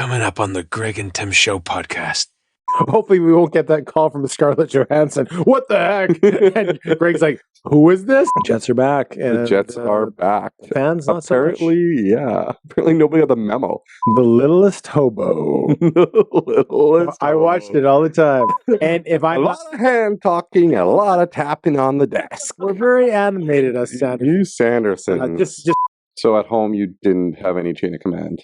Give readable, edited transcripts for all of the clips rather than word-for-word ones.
Coming up on the Greg and Tim Show podcast. Hopefully we won't get that call from Scarlett Johansson. What the heck? And Greg's like, who is this? Jets are back. And, the Jets are back. Fans, not apparently, so much. Yeah. Apparently nobody got the memo. The Littlest Hobo. I watched it all the time. And if I a lot of hand talking, a lot of tapping on the desk. We're very animated, us Sanderson. You Sanderson. Just So at home you didn't have any chain of command?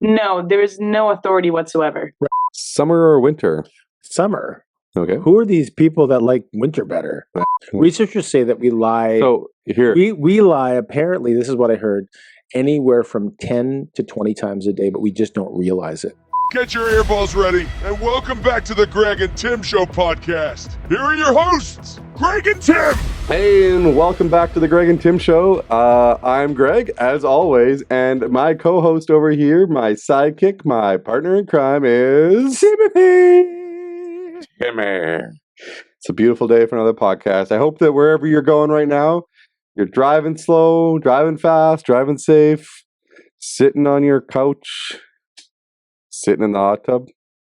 No, there is no authority whatsoever. Summer or winter? Summer. Okay. Who are these people that like winter better? Researchers say that we lie. So here we lie, apparently, this is what I heard, anywhere from 10 to 20 times a day, but we just don't realize it. Get your earballs ready, and welcome back to the Greg and Tim Show podcast. Here are your hosts, Greg and Tim. Hey, and welcome back to the Greg and Tim Show. I'm Greg, as always, and my co-host over here, my sidekick, my partner in crime is Timothy. It's a beautiful day for another podcast. I hope that wherever you're going right now, you're driving slow, driving fast, driving safe, sitting on your couch, sitting in the hot tub.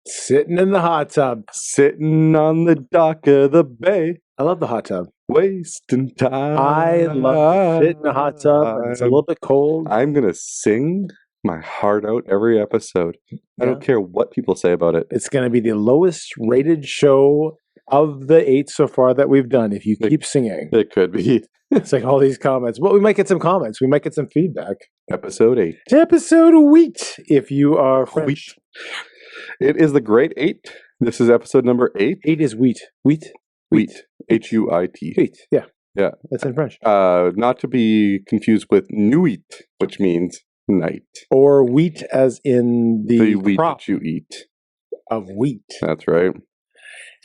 Sitting in the hot tub. Sitting on the dock of the bay. I love the hot tub. Wasting time. I love to sit in the hot tub. It's a little bit cold. I'm going to sing my heart out every episode. I don't care what people say about it. It's going to be the lowest rated show of the 8 so far that we've done if you keep singing. It could be. It's like all these comments. Well, we might get some comments. We might get some feedback. Episode 8. Episode wheat, if you are French. It is the Great 8. This is episode number 8. 8 is wheat. Wheat? Wheat. H-U-I-T. Wheat, yeah. Yeah. That's in French. Not to be confused with nuit, which means night. Or wheat as in the wheat crop that you eat. of wheat. That's right.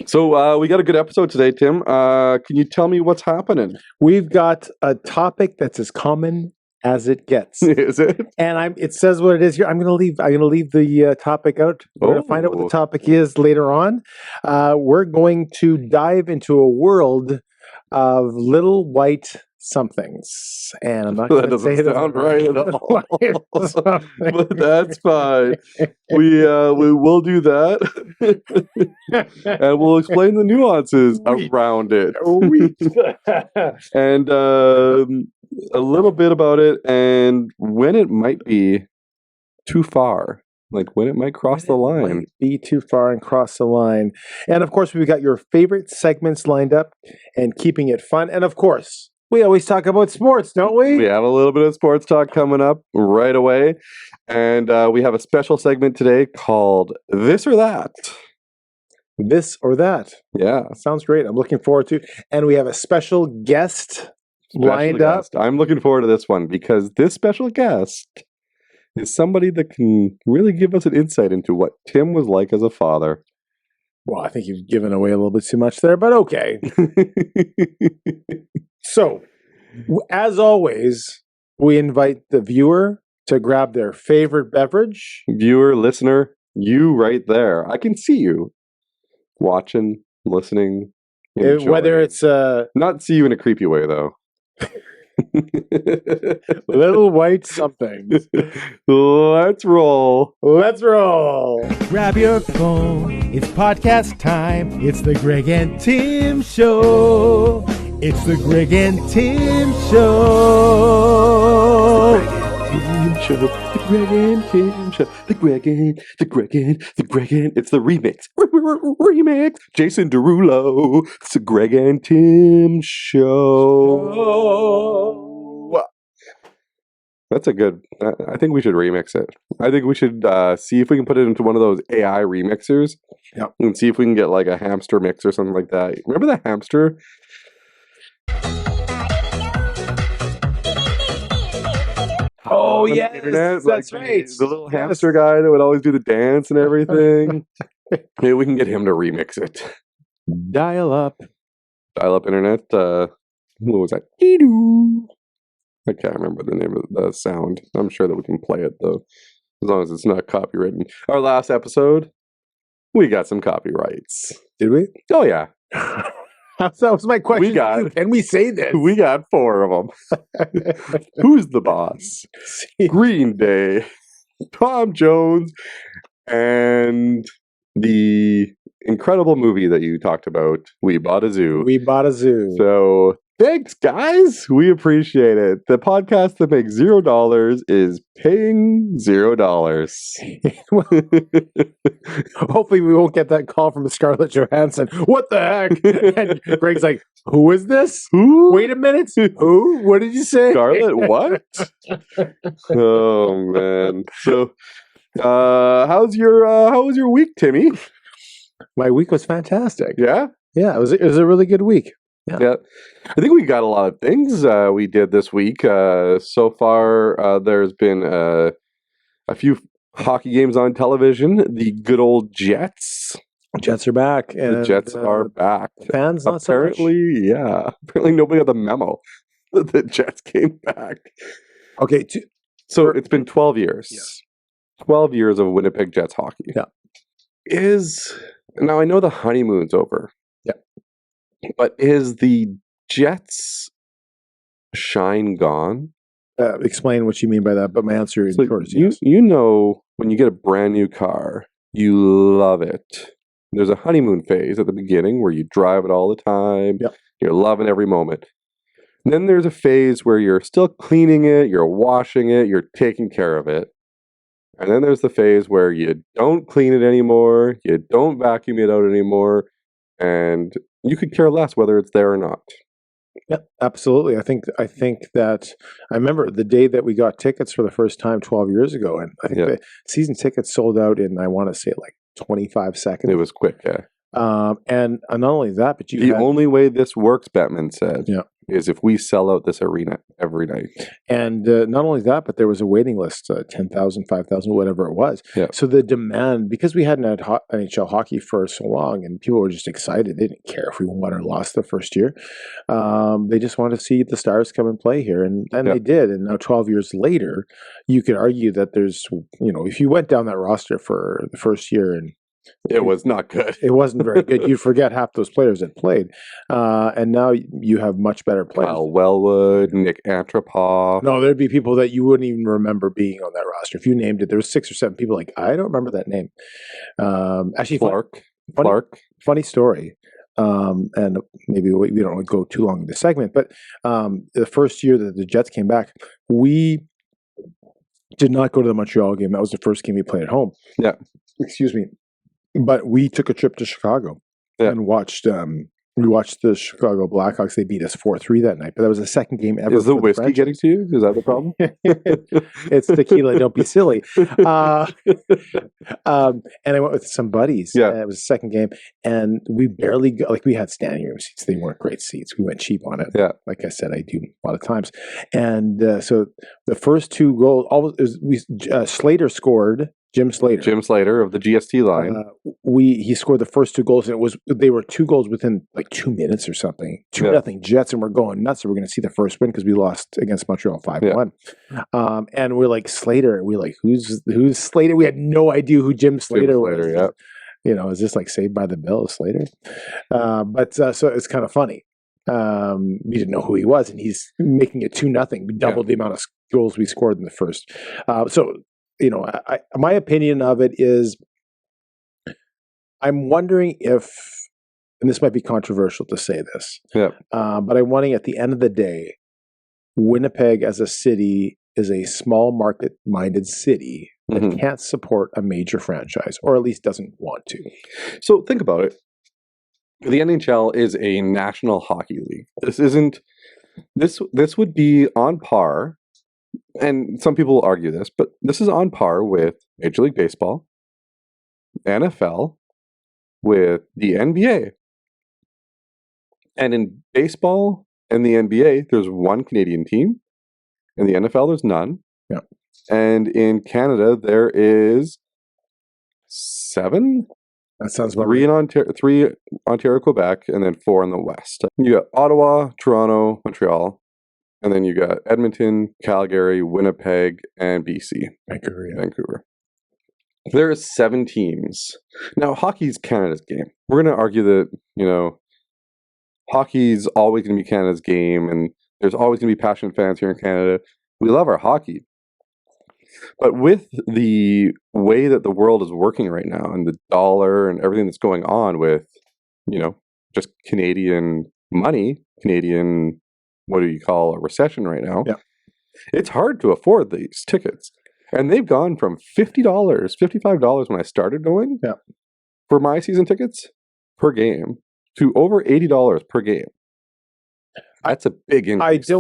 So we got a good episode today, Tim. Can you tell me what's happening? We've got a topic that's as common as it gets. Is it? And it says what it is here. I'm gonna leave the topic out. We're gonna find out what the topic is later on. We're going to dive into a world of little white somethings, and I'm not going to say that sound right at all. But that's fine. We will do that, and we'll explain the nuances around it, and a little bit about it, and when it might be too far. Like when it might cross the line. Be too far and cross the line. And of course, we've got your favorite segments lined up and keeping it fun. And of course, we always talk about sports, don't we? We have a little bit of sports talk coming up right away. And we have a special segment today called This or That. This or That. Yeah. Sounds great. I'm looking forward to it. And we have a special guest lined up. I'm looking forward to this one because this special guest is somebody that can really give us an insight into what Tim was like as a father. Well, I think you've given away a little bit too much there, but okay. So, as always, we invite the viewer to grab their favorite beverage. Viewer, listener, you right there. I can see you watching, listening, enjoying. Whether it's not see you in a creepy way, though. Little white somethings. Let's roll. Let's roll. Grab your phone. It's podcast time. It's the Greg and Tim Show. It's the Greg and Tim Show. The Greg and Tim Show. The Greg and. It's the remix. Remix. Jason Derulo. It's the Greg and Tim Show. That's a good. I think we should remix it. I think we should see if we can put it into one of those AI remixers. Yep. And see if we can get like a hamster mix or something like that. Remember the hamster? Oh, yes. Internet? That's like, right. The little hamster guy that would always do the dance and everything. Maybe we can get him to remix it. Dial up. Dial up internet. What was that? Dee-doo. I can't remember the name of the sound. I'm sure that we can play it though, as long as it's not copywritten. Our last episode, we got some copyrights. Did we? Oh yeah. That was my question. Can we say this? We got 4 of them. Who's the boss? Green Day. Tom Jones, and the incredible movie that you talked about, We Bought a Zoo. We Bought a Zoo. So thanks, guys. We appreciate it. The podcast that makes $0 is paying $0. Hopefully we won't get that call from Scarlett Johansson. What the heck? And Greg's like, who is this? Who? Wait a minute. Who? What did you say? Scarlett, what? Oh man. So how was your week, Timmy? My week was fantastic. Yeah? Yeah, it was a really good week. Yeah. I think we got a lot of things we did this week. So far, there's been a few hockey games on television. The good old Jets. Jets are back. And, The Jets are back. Fans, not Apparently, yeah. Apparently nobody got the memo that the Jets came back. Okay. So it's been 12 years. Yes. 12 years of Winnipeg Jets hockey. Yeah. Now I know the honeymoon's over. Yeah. But is the Jets shine gone? Explain what you mean by that, but my answer is So yes. you know when you get a brand new car, you love it. There's a honeymoon phase at the beginning where you drive it all the time. Yep. You're loving every moment. And then there's a phase where you're still cleaning it, you're washing it, you're taking care of it. And then there's the phase where you don't clean it anymore, you don't vacuum it out anymore, and you could care less whether it's there or not. Yeah, absolutely. I think that I remember the day that we got tickets for the first time 12 years ago, and I think the season tickets sold out in, I want to say, like 25 seconds. It was quick, yeah. And not only that, but the only way this works, Batman said, Yeah. is if we sell out this arena every night. And not only that, but there was a waiting list, 10,000, 5,000, whatever it was. Yeah. So the demand, because we hadn't had NHL hockey for so long, and people were just excited. They didn't care if we won or lost the first year. They just wanted to see the Stars come and play here, and they did. And now 12 years later, you could argue that there's, if you went down that roster for the first year and it was not good. It wasn't very good. You'd forget half those players that played. And now you have much better players. Kyle Wellwood, Nick Antropov. No, there'd be people that you wouldn't even remember being on that roster. If you named it, there was 6 or 7 people like, I don't remember that name. Actually, funny story. And maybe we don't go too long in this segment, but the first year that the Jets came back, we did not go to the Montreal game. That was the first game we played at home. Yeah. Excuse me. But we took a trip to Chicago and watched. We watched the Chicago Blackhawks. They beat us 4-3 that night. But that was the second game ever. Is the whiskey getting to you? Is that the problem? It's tequila. Don't be silly. And I went with some buddies. Yeah, it was the second game, and we barely we had standing room seats. They weren't great seats. We went cheap on it. Yeah, like I said, I do a lot of times. And so the first 2 goals, Slater scored. Jim Slater of the GST line. He scored the first 2 goals, and they were 2 goals within like 2 minutes or something. 2-0 Jets, and we're going nuts. So we're going to see the first win because we lost against Montreal 5-1. And we're like Slater, and we're like, who's Slater? We had no idea who Jim Slater was. Yeah. Is this like Saved by the Bell, Slater? But so it's kind of funny. We didn't know who he was, and he's making it 2-0. We doubled the amount of goals we scored in the first. My opinion of it is, I'm wondering if, and this might be controversial to say this, but I'm wondering at the end of the day, Winnipeg as a city is a small market-minded city that can't support a major franchise, or at least doesn't want to. So think about it. The NHL is a national hockey league. This would be on par. And some people will argue this, but this is on par with Major League Baseball, NFL, with the NBA. And in baseball and the NBA, there's 1 Canadian team. In the NFL, there's none. Yeah. And in Canada, there is 7? That sounds about 3 in 3 Ontario, Quebec, and then 4 in the West. You got Ottawa, Toronto, Montreal. And then you got Edmonton, Calgary, Winnipeg, and BC. Vancouver. There are 7 teams. Now, hockey's Canada's game. We're going to argue that, hockey's always going to be Canada's game, and there's always going to be passionate fans here in Canada. We love our hockey. But with the way that the world is working right now and the dollar and everything that's going on with, just Canadian money, Canadian, what do you call a recession right now? Yeah. It's hard to afford these tickets. And they've gone from $50, $55 when I started going for my season tickets per game to over $80 per game. That's a big increase.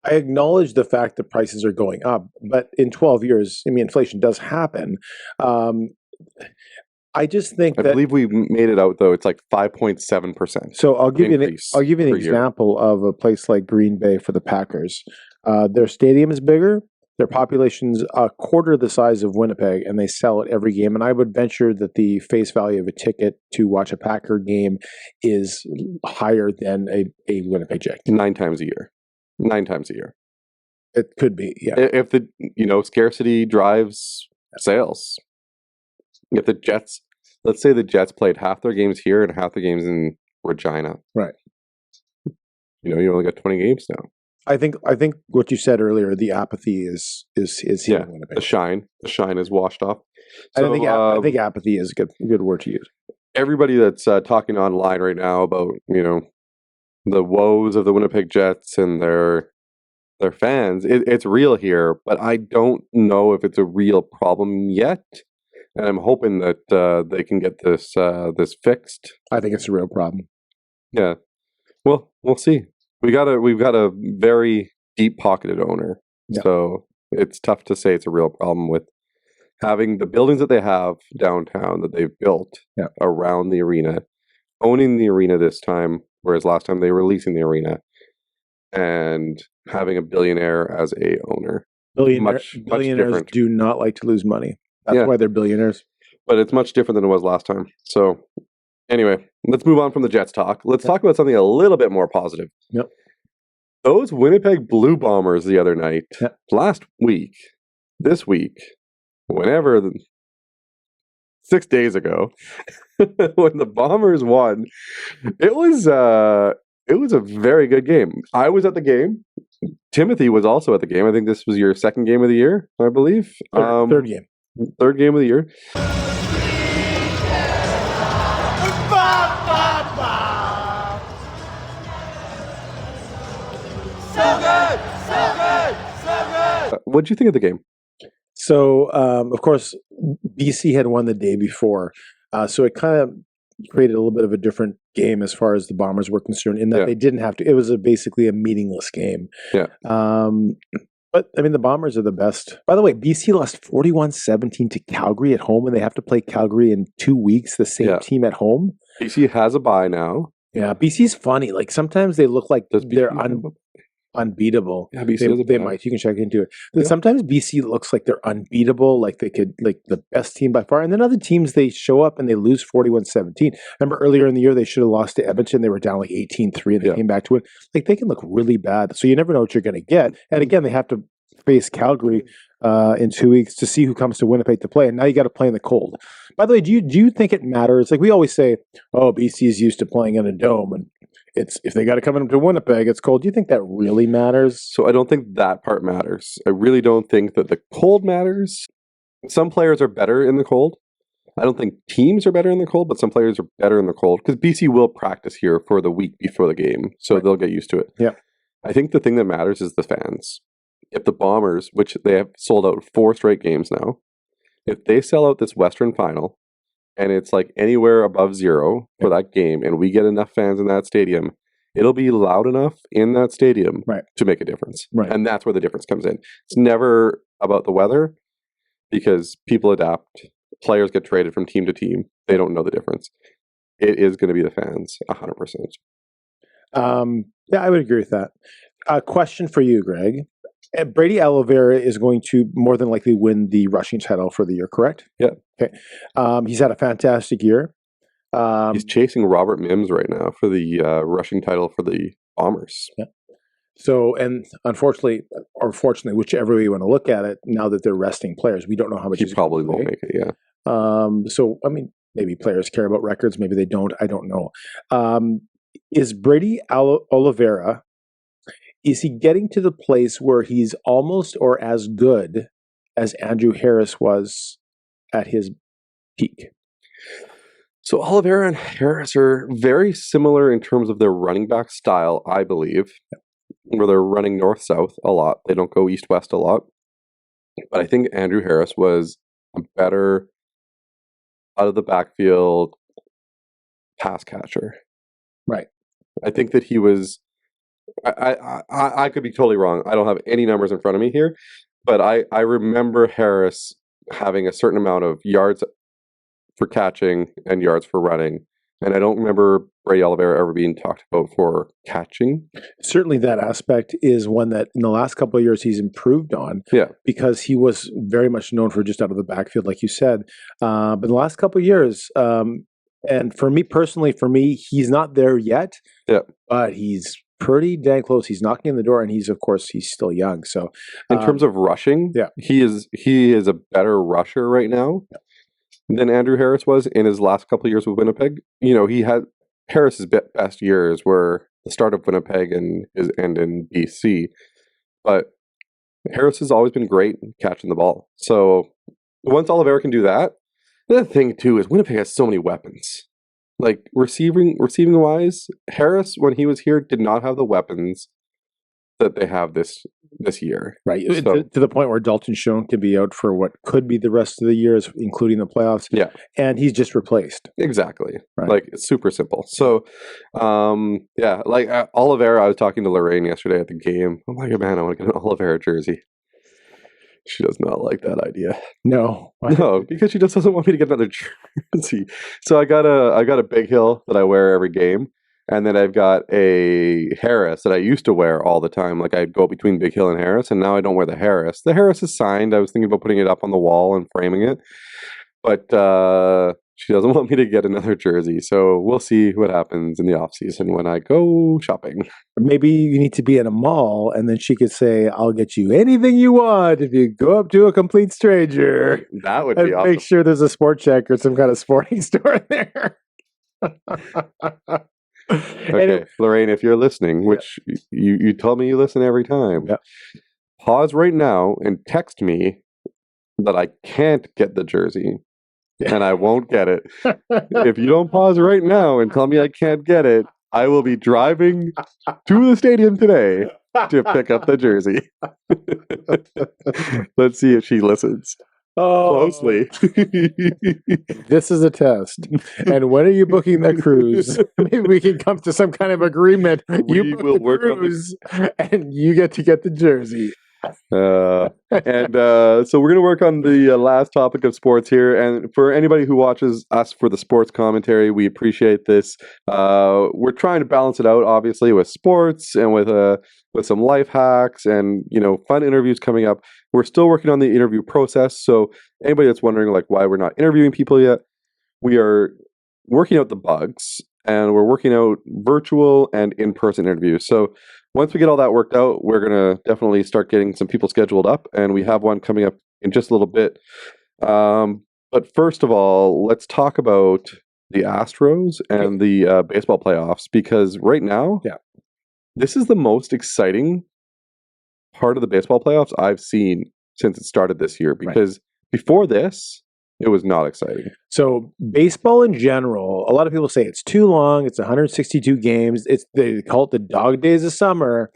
I acknowledge the fact that prices are going up, but in 12 years, inflation does happen. I just think I believe we made it out though. It's like 5.7%. So I'll give you an example of a place like Green Bay for the Packers. Their stadium is bigger. Their population's a quarter the size of Winnipeg, and they sell it every game. And I would venture that the face value of a ticket to watch a Packer game is higher than a Winnipeg Jet. 9 times a year. 9 times a year. It could be, yeah. If the scarcity drives sales. If the Jets, let's say the Jets played half their games here and half the games in Regina. Right. You only got 20 games now. I think what you said earlier, the apathy is here in Winnipeg. The shine is washed off. So, I think apathy is a good word to use. Everybody that's talking online right now about the woes of the Winnipeg Jets and their fans, it's real here, but I don't know if it's a real problem yet. And I'm hoping that they can get this fixed. I think it's a real problem. Yeah. Well, we'll see. We've got a very deep-pocketed owner, so it's tough to say it's a real problem with having the buildings that they have downtown that they've built around the arena, owning the arena this time, whereas last time they were leasing the arena, and having a billionaire as a owner. Billionaires do not like to lose money. That's why they're billionaires. But it's much different than it was last time. So anyway, let's move on from the Jets talk. Let's talk about something a little bit more positive. Yep. Those Winnipeg Blue Bombers the other night, this week, 6 days ago, when the Bombers won, it was a very good game. I was at the game. Timothy was also at the game. I think this was your second game of the year, I believe. Third game. Third game of the year. What'd you think of the game? So, of course, BC had won the day before. So it kind of created a little bit of a different game as far as the Bombers were concerned in that they didn't have to. It was basically a meaningless game. Yeah. But, the Bombers are the best. By the way, BC lost 41-17 to Calgary at home, and they have to play Calgary in 2 weeks, the same team at home. BC has a bye now. Yeah, BC's funny. Like, sometimes they look like they're unbeatable. Yeah, BC they might. You can check into it. Yeah. Sometimes BC looks like they're unbeatable, like they could, like the best team by far. And then other teams, they show up and they lose 41-17. Remember earlier in the year, they should have lost to Edmonton. They were down like 18-3 and they came back to it. Like they can look really bad. So you never know what you're going to get. And again, they have to face Calgary in 2 weeks to see who comes to Winnipeg to play. And now you got to play in the cold. By the way, do you think it matters? Like we always say, oh, BC is used to playing in a dome and if they got to come into Winnipeg, it's cold. Do you think that really matters? So I don't think that part matters. I really don't think that the cold matters. Some players are better in the cold. I don't think teams are better in the cold, but some players are better in the cold because BC will practice here for the week before the game, so they'll get used to it. Yeah. I think the thing that matters is the fans. If the Bombers, which they have sold out 4 straight games now, if they sell out this Western final, and it's like anywhere above 0 for that game, and we get enough fans in that stadium, it'll be loud enough in that stadium to make a difference. Right. And that's where the difference comes in. It's never about the weather because people adapt. Players get traded from team to team. They don't know the difference. It is going to be the fans, 100%. Yeah, I would agree with that. A question for you, Greg. Brady Oliveira is going to more than likely win the rushing title for the year, correct? Yeah. Okay. He's had a fantastic year. He's chasing Robert Mims right now for the rushing title for the Bombers. Yeah. So, and unfortunately, or fortunately, whichever way you want to look at it, now that they're resting players, we don't know how much he probably won't make it. Yeah. So, maybe players care about records, maybe they don't. I don't know. Is Brady Oliveira? Is he getting to the place where he's almost or as good as Andrew Harris was at his peak? So Oliveira and Harris are very similar in terms of their running back style, I believe, where they're running north-south a lot. They don't go east-west a lot. But I think Andrew Harris was a better out of the backfield pass catcher. Right. I think that he was. I could be totally wrong. I don't have any numbers in front of me here, but I remember Harris having a certain amount of yards for catching and yards for running, and I don't remember Brady Oliveira ever being talked about for catching. Certainly, that aspect is one that in the last couple of years he's improved on. Yeah, because he was very much known for just out of the backfield, like you said. But in the last couple of years, and for me personally, he's not there yet. Yeah, but he's pretty dang close. He's knocking on the door, and he's still young. So, in terms of rushing, yeah, he is a better rusher right now than Andrew Harris was in his last couple of years with Winnipeg. You know, he had Harris's best years were the start of Winnipeg and in BC, but Harris has always been great catching the ball. So once Oliveira can do that, the other thing too is Winnipeg has so many weapons. Like receiving wise, Harris when he was here did not have the weapons that they have this year. Right. So, to the point where Dalton Schoen can be out for what could be the rest of the years, including the playoffs. Yeah. And he's just replaced. Exactly. Right. Like it's super simple. So, yeah, like Oliveira, I was talking to Lorraine yesterday at the game. I'm like, man, I want to get an Oliveira jersey. She does not like that idea. No. No, because she just doesn't want me to get another jersey. So I got a Big Hill that I wear every game. And then I've got a Harris that I used to wear all the time. Like I'd go between Big Hill and Harris, and now I don't wear the Harris. The Harris is signed. I was thinking about putting it up on the wall and framing it. But she doesn't want me to get another jersey. So we'll see what happens in the offseason when I go shopping. Maybe you need to be in a mall, and then she could say, I'll get you anything you want if you go up to a complete stranger. That would be awesome. Make sure there's a Sport Check or some kind of sporting store there. Okay, anyway, Lorraine, if you're listening, which you told me you listen every time, pause right now and text me that I can't get the jersey, and I won't get it. If you don't pause right now and tell me I can't get it, I will be driving to the stadium today to pick up the jersey. Let's see if she listens. Closely. This is a test. And when are you booking the cruise? Maybe we can come to some kind of agreement. You book the cruise, and you get to get the jersey. So we're going to work on the last topic of sports here. And for anybody who watches us for the sports commentary, we appreciate this. We're trying to balance it out, obviously, with sports and with some life hacks and, fun interviews coming up. We're still working on the interview process. So anybody that's wondering like why we're not interviewing people yet, we are working out the bugs, and we're working out virtual and in-person interviews. So once we get all that worked out, we're going to definitely start getting some people scheduled up, and we have one coming up in just a little bit. But first of all, let's talk about the Astros and the baseball playoffs, because right now, this is the most exciting part of the baseball playoffs I've seen since it started this year, because before this, it was not exciting. So baseball in general, a lot of people say it's too long. It's 162 games. They call it the dog days of summer,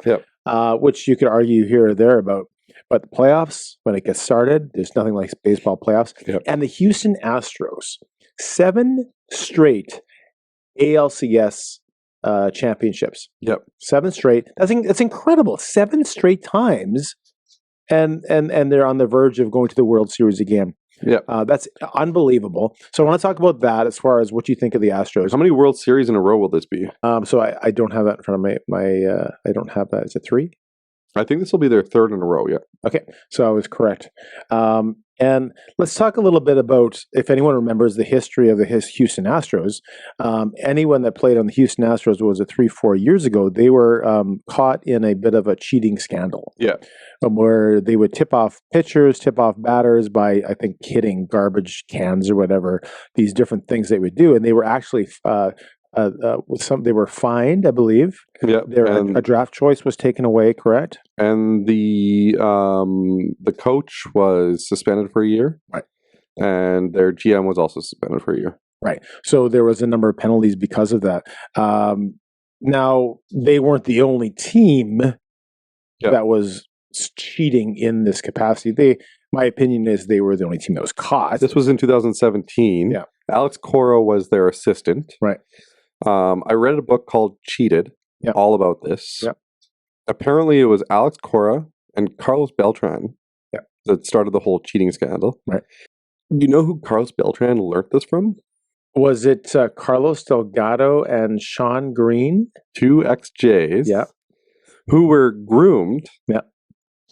which you could argue here or there about. But the playoffs, when it gets started, there's nothing like baseball playoffs. And the Houston Astros, 7 straight ALCS championships. 7 straight. That's incredible. 7 straight times, and they're on the verge of going to the World Series again. That's unbelievable. So I want to talk about that as far as what you think of the Astros. How many World Series in a row will this be? So I don't have that in front of I don't have that. Is it 3? I think this will be their 3rd in a row. Okay, so I was correct. And let's talk a little bit about, if anyone remembers the history of the Houston Astros. Anyone that played on the Houston Astros, was it 3-4 years ago, they were caught in a bit of a cheating scandal. Where they would tip off pitchers, tip off batters by, I think, hitting garbage cans or whatever, these different things they would do. And they were actually They were fined, I believe. Yeah, A draft choice was taken away, correct? And the coach was suspended for a year. Right. And their GM was also suspended for a year. Right. So there was a number of penalties because of that. Now, they weren't the only team that was cheating in this capacity. My opinion is they were the only team that was caught. This was in 2017. Yeah. Alex Cora was their assistant. Right. I read a book called Cheated, all about this. Yeah. Apparently, it was Alex Cora and Carlos Beltran that started the whole cheating scandal. Right. You know who Carlos Beltran learned this from? Was it Carlos Delgado and Sean Green? 2 XJs. Yeah. Who were groomed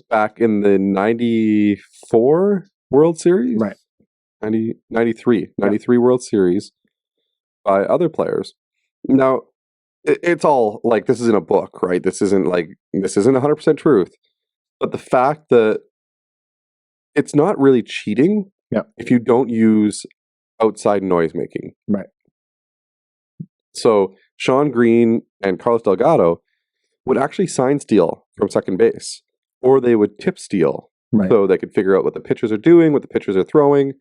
back in the 94 World Series? Right. 93 World Series by other players. Now, it's all like, this isn't a book, right? This isn't 100% truth. But the fact that it's not really cheating if you don't use outside noise making. Right. So Sean Green and Carlos Delgado would actually sign steal from second base, or they would tip steal. Right. So they could figure out what the pitchers are doing, what the pitchers are throwing,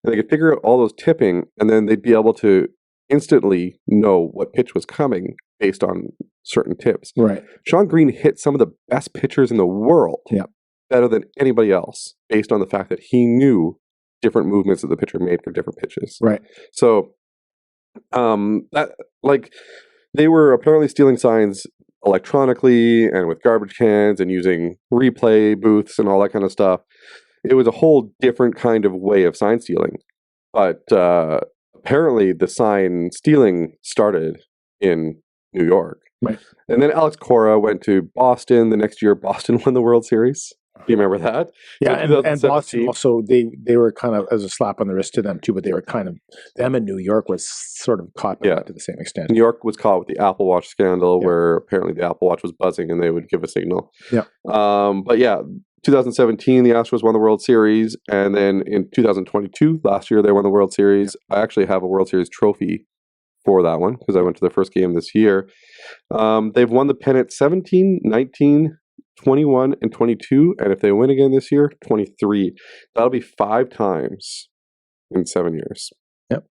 and they could figure out all those tipping, and then they'd be able to instantly know what pitch was coming based on certain tips. Right. Sean Green hit some of the best pitchers in the world better than anybody else based on the fact that he knew different movements that the pitcher made for different pitches. Right. So they were apparently stealing signs electronically and with garbage cans and using replay booths and all that kind of stuff. It was a whole different kind of way of sign stealing. But apparently the sign stealing started in New York. Right. And then Alex Cora went to Boston. The next year, Boston won the World Series. Do you remember that? Yeah, and Boston also, they were kind of as a slap on the wrist to them too, but they were kind of, them in New York was sort of caught by that to the same extent. New York was caught with the Apple Watch scandal where apparently the Apple Watch was buzzing and they would give a signal. Yeah. But yeah, 2017, the Astros won the World Series. And then in 2022, last year, they won the World Series. I actually have a World Series trophy for that one because I went to their first game this year. They've won the pennant 17, 19, 21 and 22, and if they win again this year, 23. That'll be 5 times in 7 years. Yep.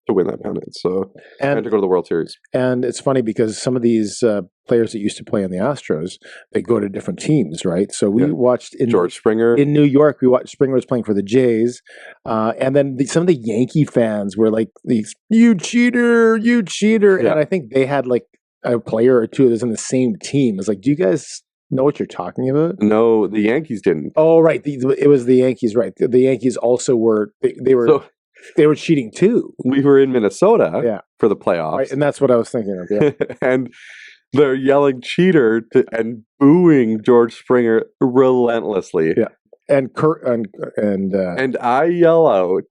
To win that pennant. So and to go to the World Series. And it's funny because some of these players that used to play on the Astros, they go to different teams, right? So we watched George Springer in New York. We watched Springer was playing for the Jays, and then some of the Yankee fans were like, "These you cheater, you cheater!" And I think they had like a player or two that was in the same team. It's like, do you guys know what you're talking about? No, the Yankees didn't. Oh, right. It was the Yankees, right? The Yankees also were. They were cheating too. We were in Minnesota for the playoffs, right, and that's what I was thinking of. Yeah, and they're yelling "cheater" and booing George Springer relentlessly. Yeah, and I yell out,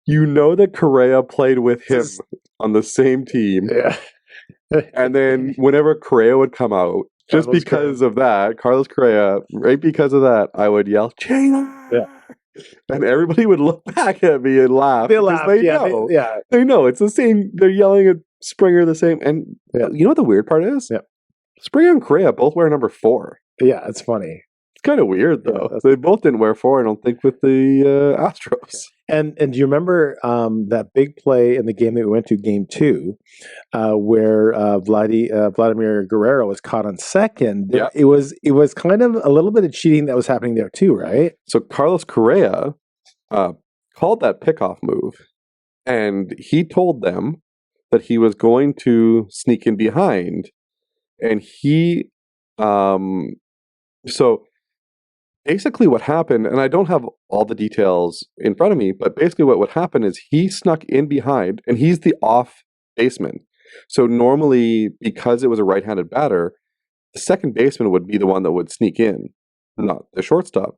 "You know that Correa played with him on the same team." Yeah, and then whenever Correa would come out. Just because of that, Carlos Correa, right because of that, I would yell, "Cheater!" Yeah. And everybody would look back at me and laugh. They laugh, know. They know it's the same. They're yelling at Springer the same. And you know what the weird part is? Yeah. Springer and Correa both wear number 4. Yeah, it's funny. It's kind of weird, though. They both didn't wear 4, I don't think, with the Astros. And do you remember that big play in the game that we went to, Game 2, where Vladimir Guerrero was caught on second? Yeah. It was kind of a little bit of cheating that was happening there too, right? So Carlos Correa called that pickoff move, and he told them that he was going to sneak in behind, and he so basically what happened, and I don't have all the details in front of me, but basically what would happen is he snuck in behind, and he's the off baseman. So normally, because it was a right-handed batter, the second baseman would be the one that would sneak in, not the shortstop.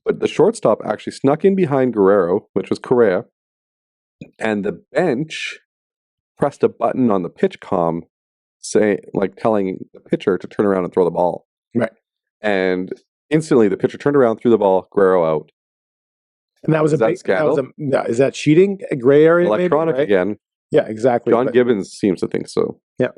But the shortstop actually snuck in behind Guerrero, which was Correa, and the bench pressed a button on the pitch comm, telling the pitcher to turn around and throw the ball. Right. And instantly, the pitcher turned around, threw the ball, Guerrero out. And that was is that cheating? Gray area? Electronic maybe, right? again. Yeah, exactly. John Gibbons seems to think so. Yeah.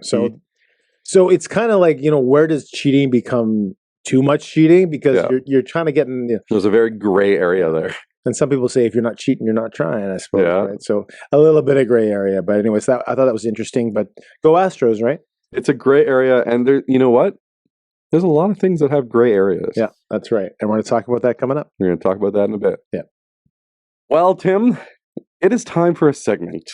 So it's kind of like, where does cheating become too much cheating? Because you're trying to get in. There's a very gray area there. And some people say if you're not cheating, you're not trying, I suppose. Yeah. Right? So a little bit of gray area. But anyways, I thought that was interesting. But go Astros, right? It's a gray area. And there, you know what? There's a lot of things that have gray areas. Yeah, that's right. And we're going to talk about that coming up. We're going to talk about that in a bit. Yeah. Well, Tim, it is time for a segment.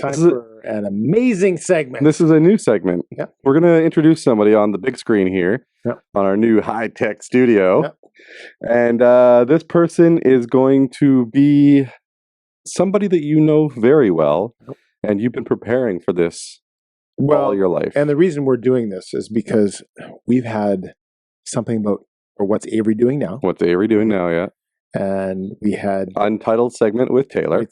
Time for an amazing segment. This is a new segment. Yeah. We're going to introduce somebody on the big screen here on our new high-tech studio. Yeah. And this person is going to be somebody that you know very well. And you've been preparing for this all your life. And the reason we're doing this is because we've had something about, or what's Avery doing now? What's Avery doing now, yeah. And we had Untitled segment with Taylor.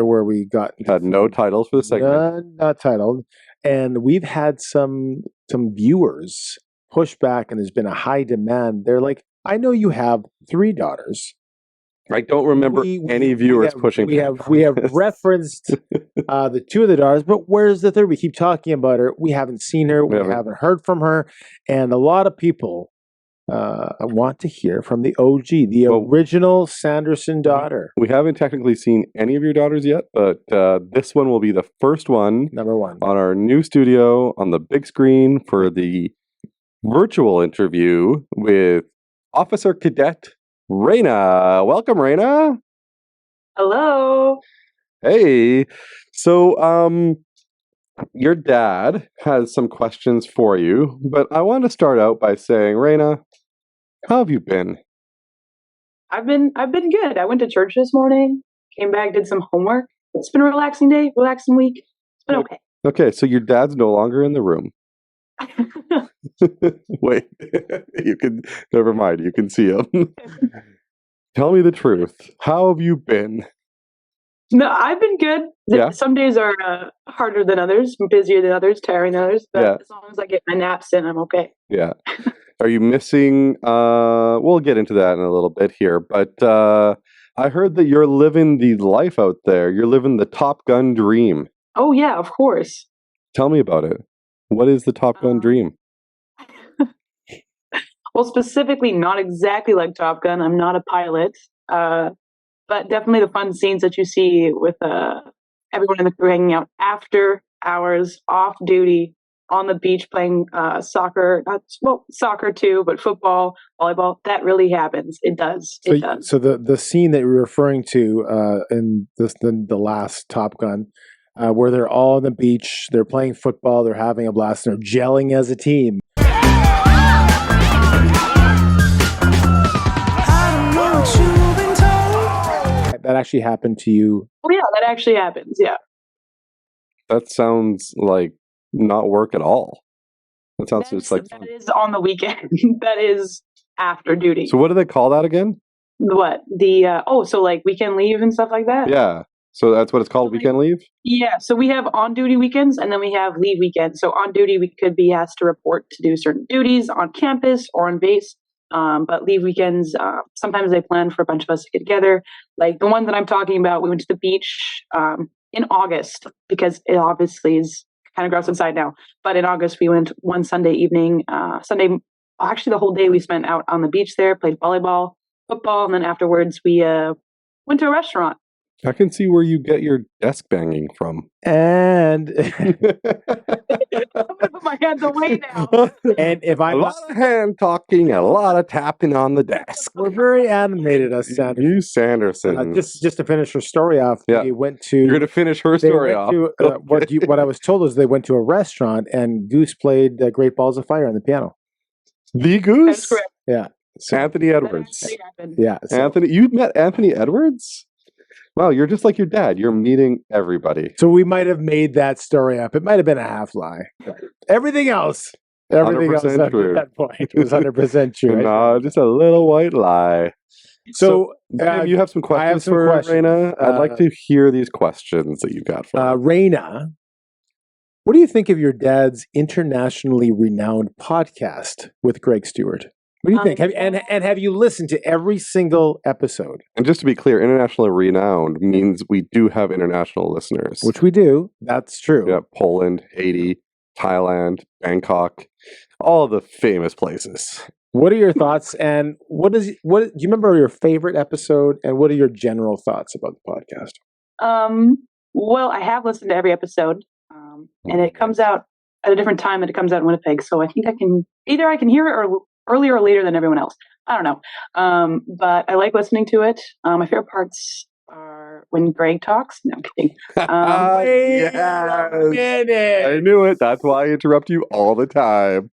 Where we had no titles for the segment. Not titled. And we've had some viewers push back, and there's been a high demand. They're like, I know you have 3 daughters. I don't remember any viewers pushing. We have referenced the 2 of the daughters, but where's the 3rd? We keep talking about her. We haven't seen her. We haven't heard from her, and a lot of people want to hear from the OG, the original Sanderson daughter. We haven't technically seen any of your daughters yet, but this one will be the first one. Number 1 on our new studio on the big screen for the virtual interview with Officer Cadet Rayna. Welcome, Rayna. Hello. Hey. So, your dad has some questions for you, but I want to start out by saying, Rayna, how have you been? I've been good. I went to church this morning, came back, did some homework. It's been a relaxing day, relaxing week. It's been okay. Okay, so your dad's no longer in the room. Wait, never mind, you can see him. Tell me the truth. How have you been? No, I've been good. Yeah. Some days are harder than others, busier than others, tiring than others. But as long as I get my naps in, I'm okay. Yeah. Are you missing? We'll get into that in a little bit here. But I heard that you're living the life out there. You're living the Top Gun dream. Oh, yeah, of course. Tell me about it. What is the Top Gun dream? Well, specifically, not exactly like Top Gun. I'm not a pilot. But definitely the fun scenes that you see with everyone in the crew hanging out after hours, off duty, on the beach playing soccer. Soccer too, but football, volleyball, that really happens. It does. It does. So the scene that you're referring to in the last Top Gun, where they're all on the beach, they're playing football, they're having a blast, and they're gelling as a team. That actually happened to you. Oh yeah, that actually happens. Yeah. That sounds like not work at all. That sounds just like fun. That is on the weekend. That is after duty. So what do they call that again? What? So like weekend leave and stuff like that? Yeah. So that's what it's called, weekend leave? Yeah. So we have on duty weekends and then we have leave weekends. So on duty we could be asked to report to do certain duties on campus or on base. But leave weekends, sometimes they plan for a bunch of us to get together. Like the one that I'm talking about, we went to the beach in August because it obviously is kind of gross inside now. But in August, we went one Sunday evening. Actually the whole day we spent out on the beach there, played volleyball, football, and then afterwards we went to a restaurant. I can see where you get your desk banging from. And I'm gonna put my hands away now. And if I'm a lot of hand talking and a lot of tapping on the desk. We're very animated, us Sanderson. You Sanderson. Just to finish her story off, they went to. You're going to finish her story off. What I was told is they went to a restaurant and Goose played Great Balls of Fire on the piano. The Goose? That's correct. Yeah. So, Anthony Edwards. Yeah. So. Anthony, you met Anthony Edwards? Wow, you're just like your dad. You're meeting everybody. So we might have made that story up. It might have been a half lie. Everything else up to that point was 100% true. No, just a little white lie. So Tim, you have some questions for Rayna? I'd like to hear these questions that you got for Rayna, what do you think of your dad's internationally renowned podcast with Greg Stewart? What do you think? Have you listened to every single episode? And just to be clear, internationally renowned means we do have international listeners. Which we do. That's true. Yeah, Poland, Haiti, Thailand, Bangkok, all the famous places. What are your thoughts? And do you remember your favorite episode? And what are your general thoughts about the podcast? Well, I have listened to every episode, and it comes out at a different time that it comes out in Winnipeg. So I think I can hear it or earlier or later than everyone else. I don't know. But I like listening to it. My favorite parts are when Greg talks. No, I'm kidding. Yes. I knew it. That's why I interrupt you all the time.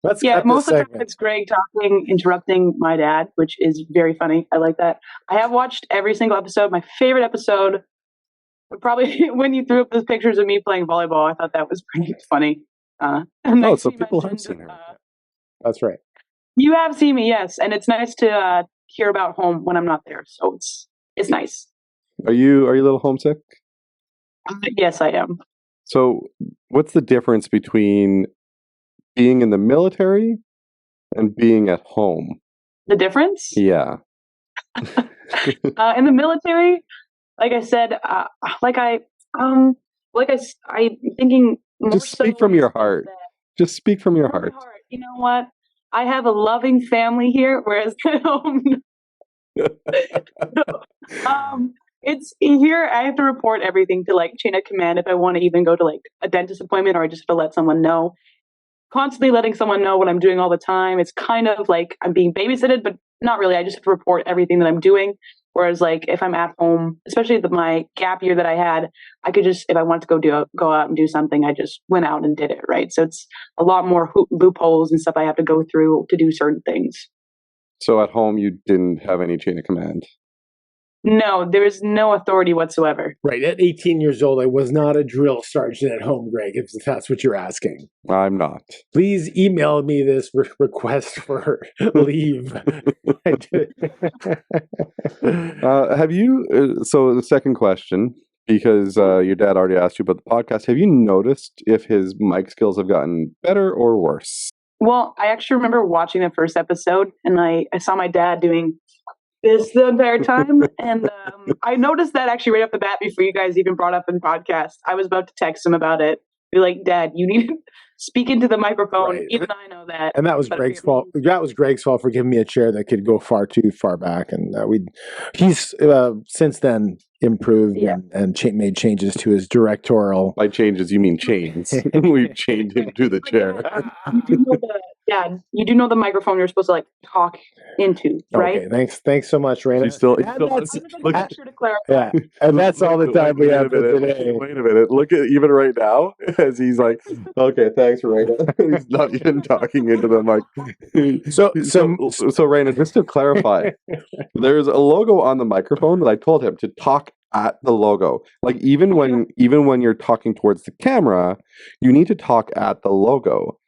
Most of the time it's Greg talking, interrupting my dad, which is very funny. I like that. I have watched every single episode. My favorite episode would probably when you threw up those pictures of me playing volleyball. I thought that was pretty funny. So people have seen her. That's right. You have seen me, yes, and it's nice to hear about home when I'm not there. So it's nice. Are you a little homesick? Yes, I am. So, what's the difference between being in the military and being at home? The difference? Yeah. In the military, like I said, I'm thinking. Just speak from your heart. Just speak from your heart. You know what? I have a loving family here, whereas at home, it's here. I have to report everything to chain of command if I want to even go to a dentist appointment, or I just have to let someone know. Constantly letting someone know what I'm doing all the time. It's kind of like I'm being babysitted, but not really. I just have to report everything that I'm doing. Whereas if I'm at home, especially my gap year that I had, I could just, if I wanted to go out and do something, I just went out and did it, right? So it's a lot more loopholes and stuff I have to go through to do certain things. So at home, you didn't have any chain of command? No, there is no authority whatsoever. Right. At 18 years old, I was not a drill sergeant at home, Greg, if that's what you're asking. I'm not. Please email me this request for leave. Have you, so the second question, because your dad already asked you about the podcast, have you noticed if his mic skills have gotten better or worse? Well, I actually remember watching the first episode, and I saw my dad doing this the entire time, and I noticed that actually right off the bat before you guys even brought up in podcast. I was about to text him about it. Be like, Dad, you need to speak into the microphone. Right. Even I know that. And that was Greg's fault. That was Greg's fault for giving me a chair that could go too far back. And he's since then improved and made changes to his directorial. By changes, you mean chains. We've chained him to the chair. You do know the microphone you're supposed to talk into, right? Okay, thanks so much, Rayna. She's still sure to clarify. Yeah, and that's all the time we have for today. Wait a minute. Look at even right now as he's like, okay, thanks, Rayna. He's not even talking into the mic. So Rayna, just to clarify, there's a logo on the microphone that I told him to talk at the logo. Even when you're talking towards the camera, you need to talk at the logo.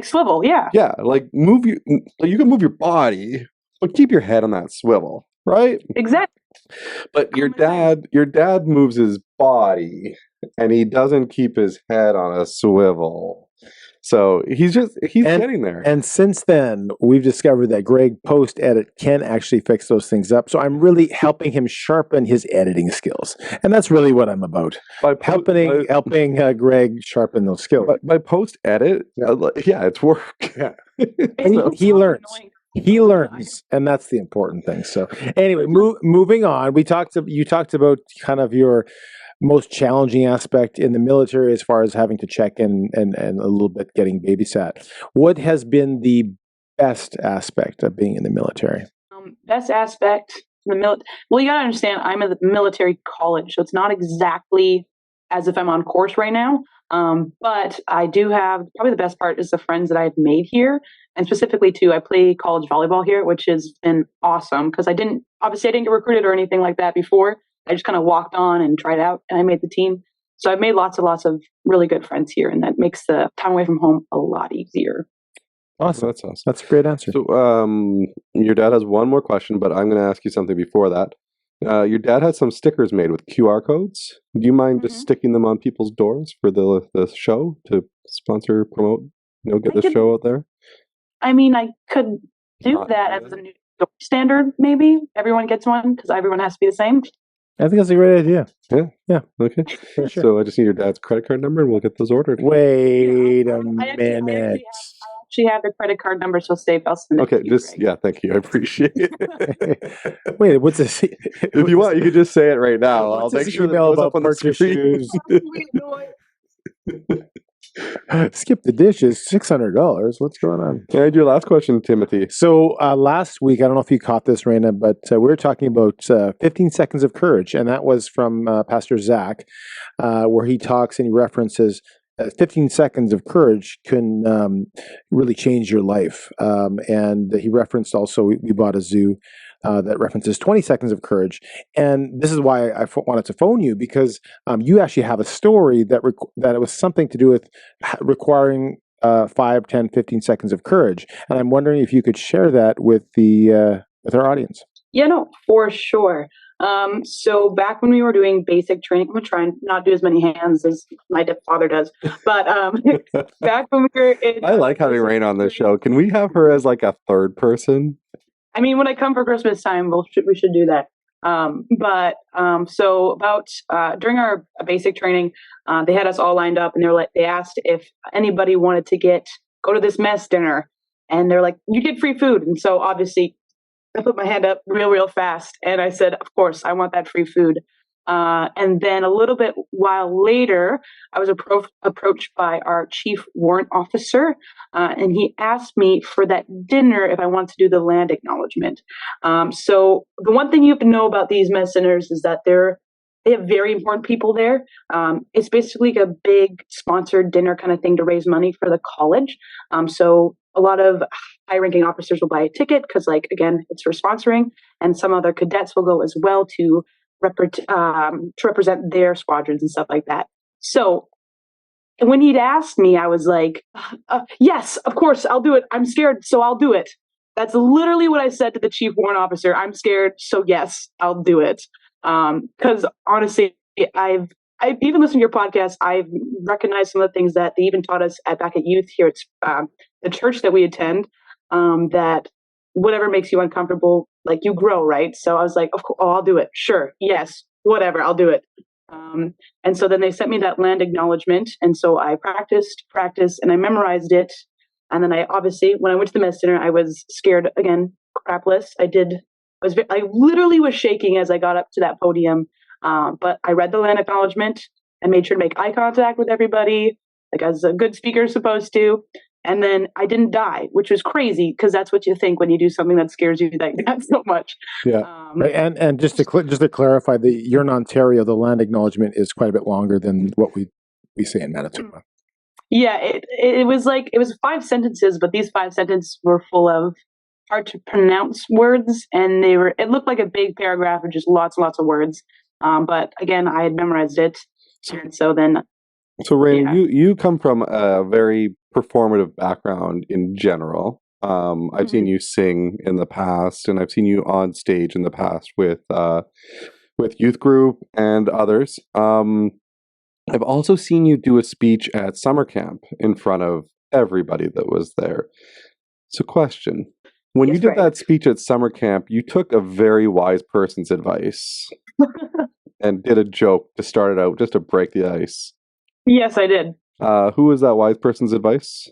Swivel, yeah. Yeah, you can move your body, but keep your head on that swivel, right? Exactly. But your dad moves his body, and he doesn't keep his head on a swivel. So he's getting there. And since then, we've discovered that Greg post-edit can actually fix those things up. So I'm really helping him sharpen his editing skills. And that's really what I'm about. Helping Greg sharpen those skills. By post-edit, it's work. Yeah. He learns. He learns, and that's the important thing. So anyway, moving on, you talked about kind of your most challenging aspect in the military as far as having to check in and a little bit getting babysat. What has been the best aspect of being in the military? Best aspect, well, you got to understand, I'm at the military college, so it's not exactly as if I'm on course right now. But I do have, probably the best part is the friends that I've made here. And specifically too, I play college volleyball here, which has been awesome because I didn't get recruited or anything like that before. I just kind of walked on and tried out and I made the team. So I've made lots of really good friends here, and that makes the time away from home a lot easier. Awesome. That's awesome. That's a great answer. So your dad has one more question, but I'm going to ask you something before that. Your dad had some stickers made with QR codes. Do you mind just sticking them on people's doors for the show to sponsor, promote, get the show out there? I mean, I could do that as a new standard, maybe everyone gets one because everyone has to be the same. I think that's a great idea. Yeah. Okay. For sure. So I just need your dad's credit card number, and we'll get those ordered. Wait a I minute. actually have the credit card number, so safe. I'll send it. Okay. to you, Greg. Thank you. I appreciate it. Wait, what's this? If you want, you could just say it right now. I'll What's make this sure that it email goes up about on the purchase screen. shoes? Skip the dishes, $600. What's going on? Can I do your last question, Timothy? So last week, I don't know if you caught this, Rayna, but we were talking about 15 seconds of courage, and that was from Pastor Zach, where he talks and he references 15 seconds of courage can really change your life. And he referenced also, we bought a zoo that references 20 seconds of courage. And this is why I wanted to phone you, because you actually have a story that that it was something to do with requiring 5, 10, 15 seconds of courage. And I'm wondering if you could share that with with our audience. Yeah, no, for sure. So back when we were doing basic training, I'm gonna try and not do as many hands as my father does. But back when we were in, I like having Rain on this show. Can we have her as like a third person? I mean, when I come for Christmas time, we should do that. So about during our basic training, they had us all lined up, and they asked if anybody wanted to go to this mess dinner, and they're like, you get free food. And so obviously I put my hand up real fast, and I said, of course, I want that free food. And then a little bit while later, I was approached by our chief warrant officer, and he asked me for that dinner if I want to do the land acknowledgement. So the one thing you have to know about these mess dinners is that they have very important people there. It's basically a big sponsored dinner kind of thing to raise money for the college. So a lot of high-ranking officers will buy a ticket because, again, it's for sponsoring, and some other cadets will go as well to represent their squadrons and stuff like that. So when he'd asked me, I was like, yes, of course, I'll do it. I'm scared, so I'll do it. That's literally what I said to the chief warrant officer. I'm scared, so yes, I'll do it. Because honestly, I've even listened to your podcast. I've recognized some of the things that they even taught us back at youth here at the church that we attend, that whatever makes you uncomfortable, you grow, right? So I was like, I'll do it. Sure. Yes. Whatever. I'll do it. And so then they sent me that land acknowledgement. And so I practiced, and I memorized it. And then obviously, when I went to the mess dinner, I was scared again, crapless. I literally was shaking as I got up to that podium. But I read the land acknowledgement and made sure to make eye contact with everybody, as a good speaker is supposed to. And then I didn't die, which was crazy because that's what you think when you do something that scares you that so much. Yeah, right. And just to clarify, you're in Ontario. The land acknowledgement is quite a bit longer than what we say in Manitoba. Yeah, it was 5 sentences, but these 5 sentences were full of hard to pronounce words, and it looked like a big paragraph of just lots and lots of words. But again, I had memorized it, and so then. So, Rain, you come from a very performative background in general. I've seen you sing in the past, and I've seen you on stage in the past with youth group and others. I've also seen you do a speech at summer camp in front of everybody that was there. So, question. When you did that speech at summer camp, you took a very wise person's advice and did a joke to start it out, just to break the ice. Yes, I did. Who was that wise person's advice?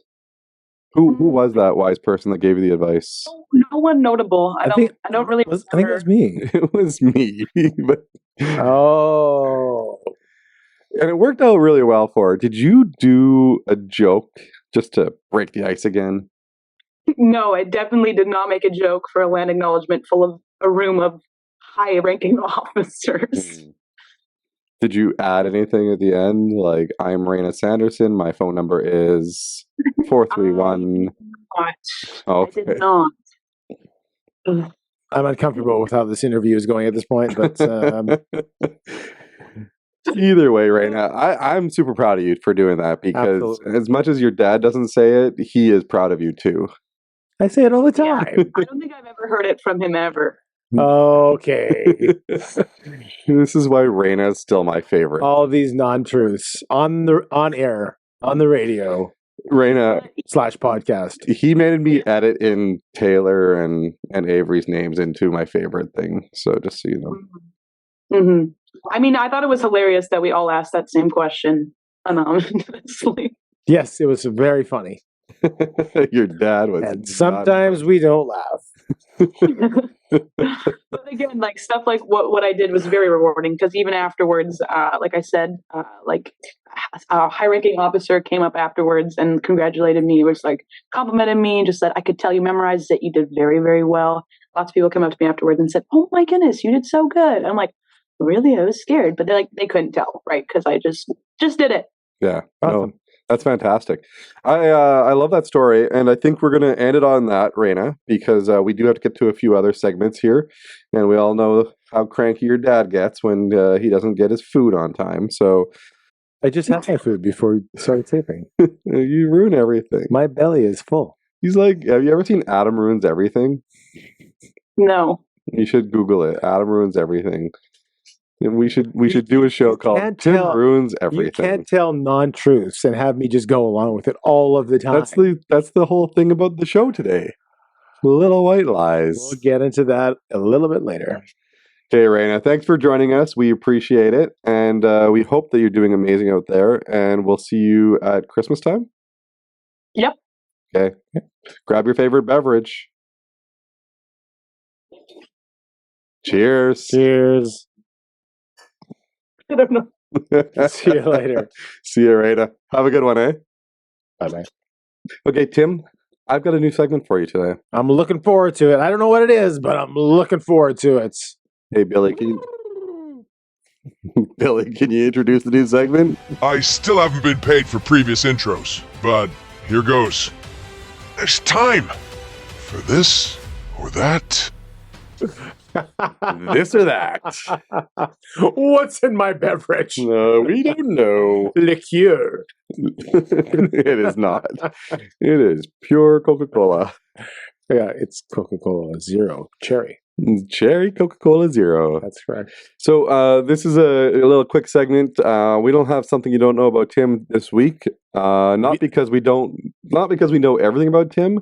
Who was that wise person that gave you the advice? No one notable. I don't really. I think it was me. It was me. But, oh, and it worked out really well for her. Did you do a joke just to break the ice again? No, I definitely did not make a joke for a land acknowledgement full of a room of high-ranking officers. Did you add anything at the end? Like, I'm Rayna Sanderson. My phone number is 431. I did not. I'm uncomfortable with how this interview is going at this point, but either way, Rayna, I'm super proud of you for doing that, because absolutely, as much as your dad doesn't say it, he is proud of you too. I say it all the time. Yeah, I don't think I've ever heard it from him ever. Okay. This is why Rayna is still my favorite. All these non-truths on air, on the radio. Rayna, / podcast. he made me edit in Taylor and Avery's names into my favorite thing. So just so you know. Mm-hmm. I mean, I thought it was hilarious that we all asked that same question anonymously. Yes, it was very funny. Your dad was. And sometimes we don't laugh. But again, like stuff like what I did was very rewarding because even afterwards, like I said, a high-ranking officer came up afterwards and congratulated me. It was like complimented me, just said I could tell you memorized it. You did very, very well. Lots of people came up to me afterwards and said, "Oh my goodness, you did so good." I'm like, really? I was scared, but they couldn't tell, right? Because I just did it. Yeah. Awesome. No, that's fantastic. I love that story, and I think we're going to end it on that, Rayna, because we do have to get to a few other segments here, and we all know how cranky your dad gets when he doesn't get his food on time. So I just had my food before we started taping. you ruin everything. My belly is full. He's like, have you ever seen Adam Ruins Everything? No. You should Google it. Adam Ruins Everything. And we should do a show called Tim Ruins Everything. You can't tell non-truths and have me just go along with it all of the time. That's the whole thing about the show today. Little white lies. We'll get into that a little bit later. Okay, Rayna, thanks for joining us. We appreciate it. And we hope that you're doing amazing out there. And we'll see you at Christmas time. Yep. Okay. Grab your favorite beverage. Cheers. Cheers. I don't know. See you later. See you, Rayna. Have a good one, eh? Bye-bye. Okay, Tim, I've got a new segment for you today. I'm looking forward to it. I don't know what it is, but I'm looking forward to it. Hey, Billy, Billy, can you introduce the new segment? I still haven't been paid for previous intros, but here goes. It's time for this or that. This or that. What's in my beverage? No, we don't know. Liqueur. It is not. It is pure Coca-Cola. Yeah, it's Coca-Cola Zero Cherry. Cherry Coca-Cola Zero. That's correct. So this is a little quick segment. We don't have something you don't know about Tim this week. Not because we know everything about Tim,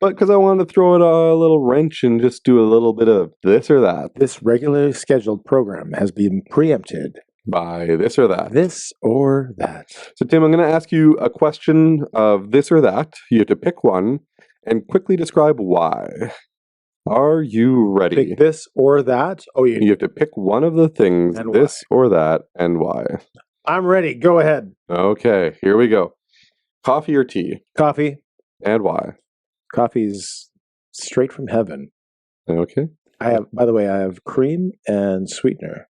but because I wanted to throw it a little wrench and just do a little bit of this or that. This regularly scheduled program has been preempted by this or that. This or that. So Tim, I'm going to ask you a question of this or that. You have to pick one and quickly describe why. Are you ready? Pick this or that? Oh, you have to pick one of the things, and this why. or that, and why. I'm ready. Go ahead. Okay, here we go. Coffee or tea? Coffee. And why? Coffee's straight from heaven. Okay. By the way, I have cream and sweetener.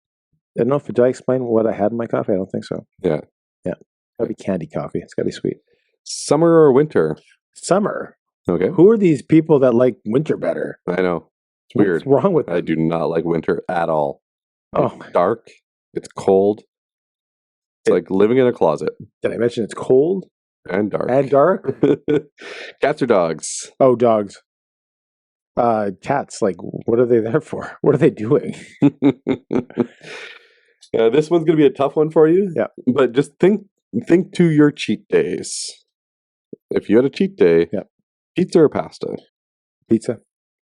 I don't know if did I explain what I had in my coffee? I don't think so. Yeah. Yeah. Gotta be candy coffee. It's gotta be sweet. Summer or winter? Summer. Okay. Who are these people that like winter better? I know. It's weird. What's wrong with them? I do not like winter at all. It's Oh. dark. It's cold. It's like living in a closet. Did I mention it's cold? And dark. And dark? Cats or dogs? Oh, dogs. Cats, like, what are they there for? What are they doing? This one's going to be a tough one for you. Yeah. But just think to your cheat days. If you had a cheat day, yeah. Pizza or pasta? Pizza.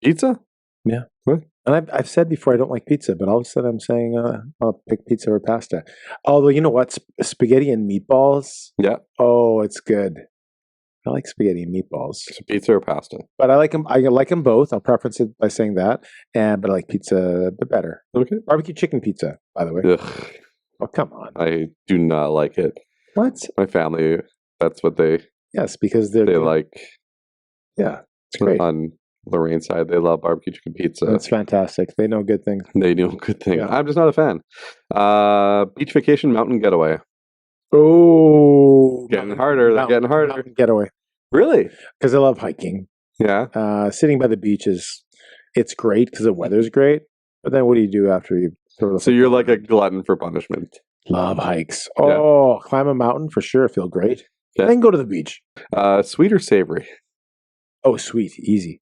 Pizza? Yeah. What? And I've said before I don't like pizza, but all of a sudden I'm saying I'll pick pizza or pasta. Although, you know what? Spaghetti and meatballs? Yeah. Oh, it's good. I like spaghetti and meatballs. So pizza or pasta? But I like them both. I'll preference it by saying that. But I like pizza a bit better. Okay. Barbecue chicken pizza, by the way. Ugh. Oh, come on. I do not like it. What? My family, that's what they... Yes, because they like... Yeah, it's great. On Lorraine's side, they love barbecue chicken pizza. That's fantastic. They know good things. They know good things. Yeah. I'm just not a fan. Beach vacation, mountain getaway. Oh, Getting harder. They're getting harder. Mountain getaway. Really? Because I love hiking. Yeah. Sitting by the beach it's great because the weather's great. But then what do you do after you? So you're like a glutton for punishment. Love hikes. Oh, yeah. Climb a mountain for sure. Feel great. Okay. Then go to the beach. Sweet or savory? Oh, sweet. Easy.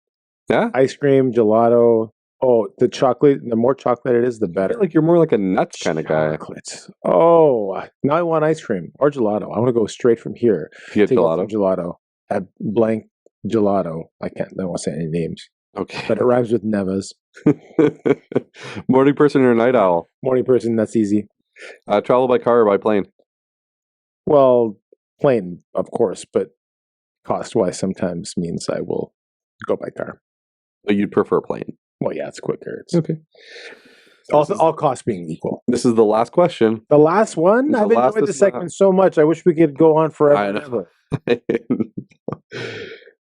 Yeah? Ice cream, gelato. Oh, the chocolate. The more chocolate it is, the better. I feel like you're more like a nuts kind of guy. Chocolate. Oh, now I want ice cream or gelato. I want to go straight from here. You get gelato? Gelato. at blank gelato. I don't want to say any names, Okay. but it rhymes with Nevas. Morning person or night owl? Morning person, that's easy. Travel by car or by plane? Well, plane, of course, but cost-wise sometimes means I will go by car. But you'd prefer plane. Well, yeah, it's quicker. It's Okay. all costs being equal. This is the last question. The last one? The I've last enjoyed the is segment so much. I wish we could go on forever. I and know. ever.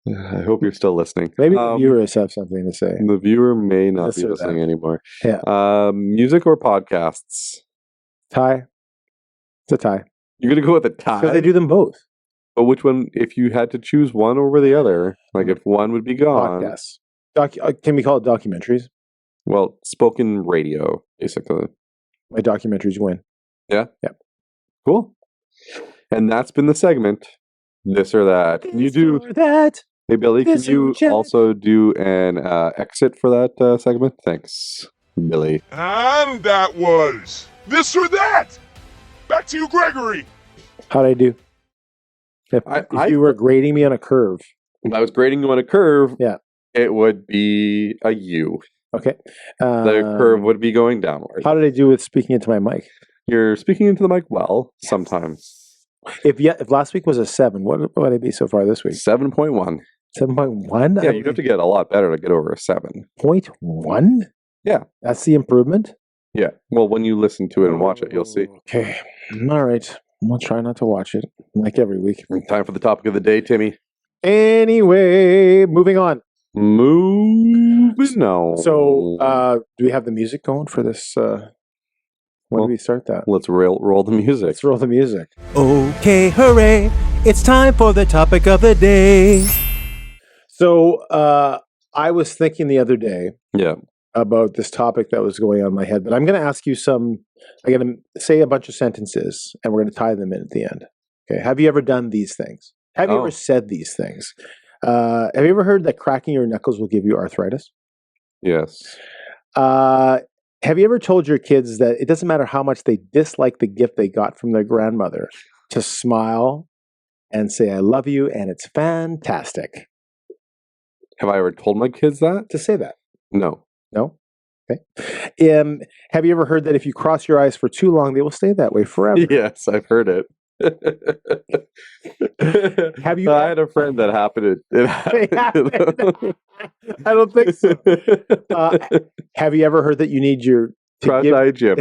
I hope you're still listening. Maybe the viewers have something to say. The viewer may not This be or listening that. anymore. Yeah. Music or podcasts? Tie. It's a tie. You're going to go with a tie? Because they do them both. But which one, if you had to choose one over the other, like if one would be gone? Podcasts. Can we call it documentaries? Well, spoken radio, basically. My documentaries win. Yeah? Yep. Cool. And that's been the segment, This or That. Can you do... This or that. Hey, Billy, can This or you that. also do an exit for that segment? Thanks, Billy. And that was This or That! Back to you, Gregory! How'd I do? If you were grading me on a curve. If I was grading you on a curve, Yeah. it would be a U. Okay. The curve would be going downward. How did I do with speaking into my mic? You're speaking into the mic well, sometimes. If last week was a 7, what would I be so far this week? 7.1. 7.1? Yeah, you'd have to get a lot better to get over a 7. 0.1? Yeah. That's the improvement? Yeah. Well, when you listen to it and watch it, you'll see. Okay. All right. I'll try not to watch it like every week. Time for the topic of the day, Timmy. Anyway, moving on. Moving on. So, do we have the music going for this? When do we start that? Let's roll the music. Let's roll the music. Okay, hooray! It's time for the topic of the day. So, I was thinking the other day Yeah. about this topic that was going on in my head, but I'm going to ask you I'm going to say a bunch of sentences and we're going to tie them in at the end. Okay. Have you ever done these things? Have you ever said these things? Have you ever heard that cracking your knuckles will give you arthritis? Yes. Have you ever told your kids that it doesn't matter how much they dislike the gift they got from their grandmother to smile and say, I love you and it's fantastic? Have I ever told my kids that? To say that? No. No? Okay. Have you ever heard that if you cross your eyes for too long, they will stay that way forever? Yes, I've heard it. Have you? I had a friend that happened. I don't think so. Have you ever heard that you need your Cross-eyed Jim?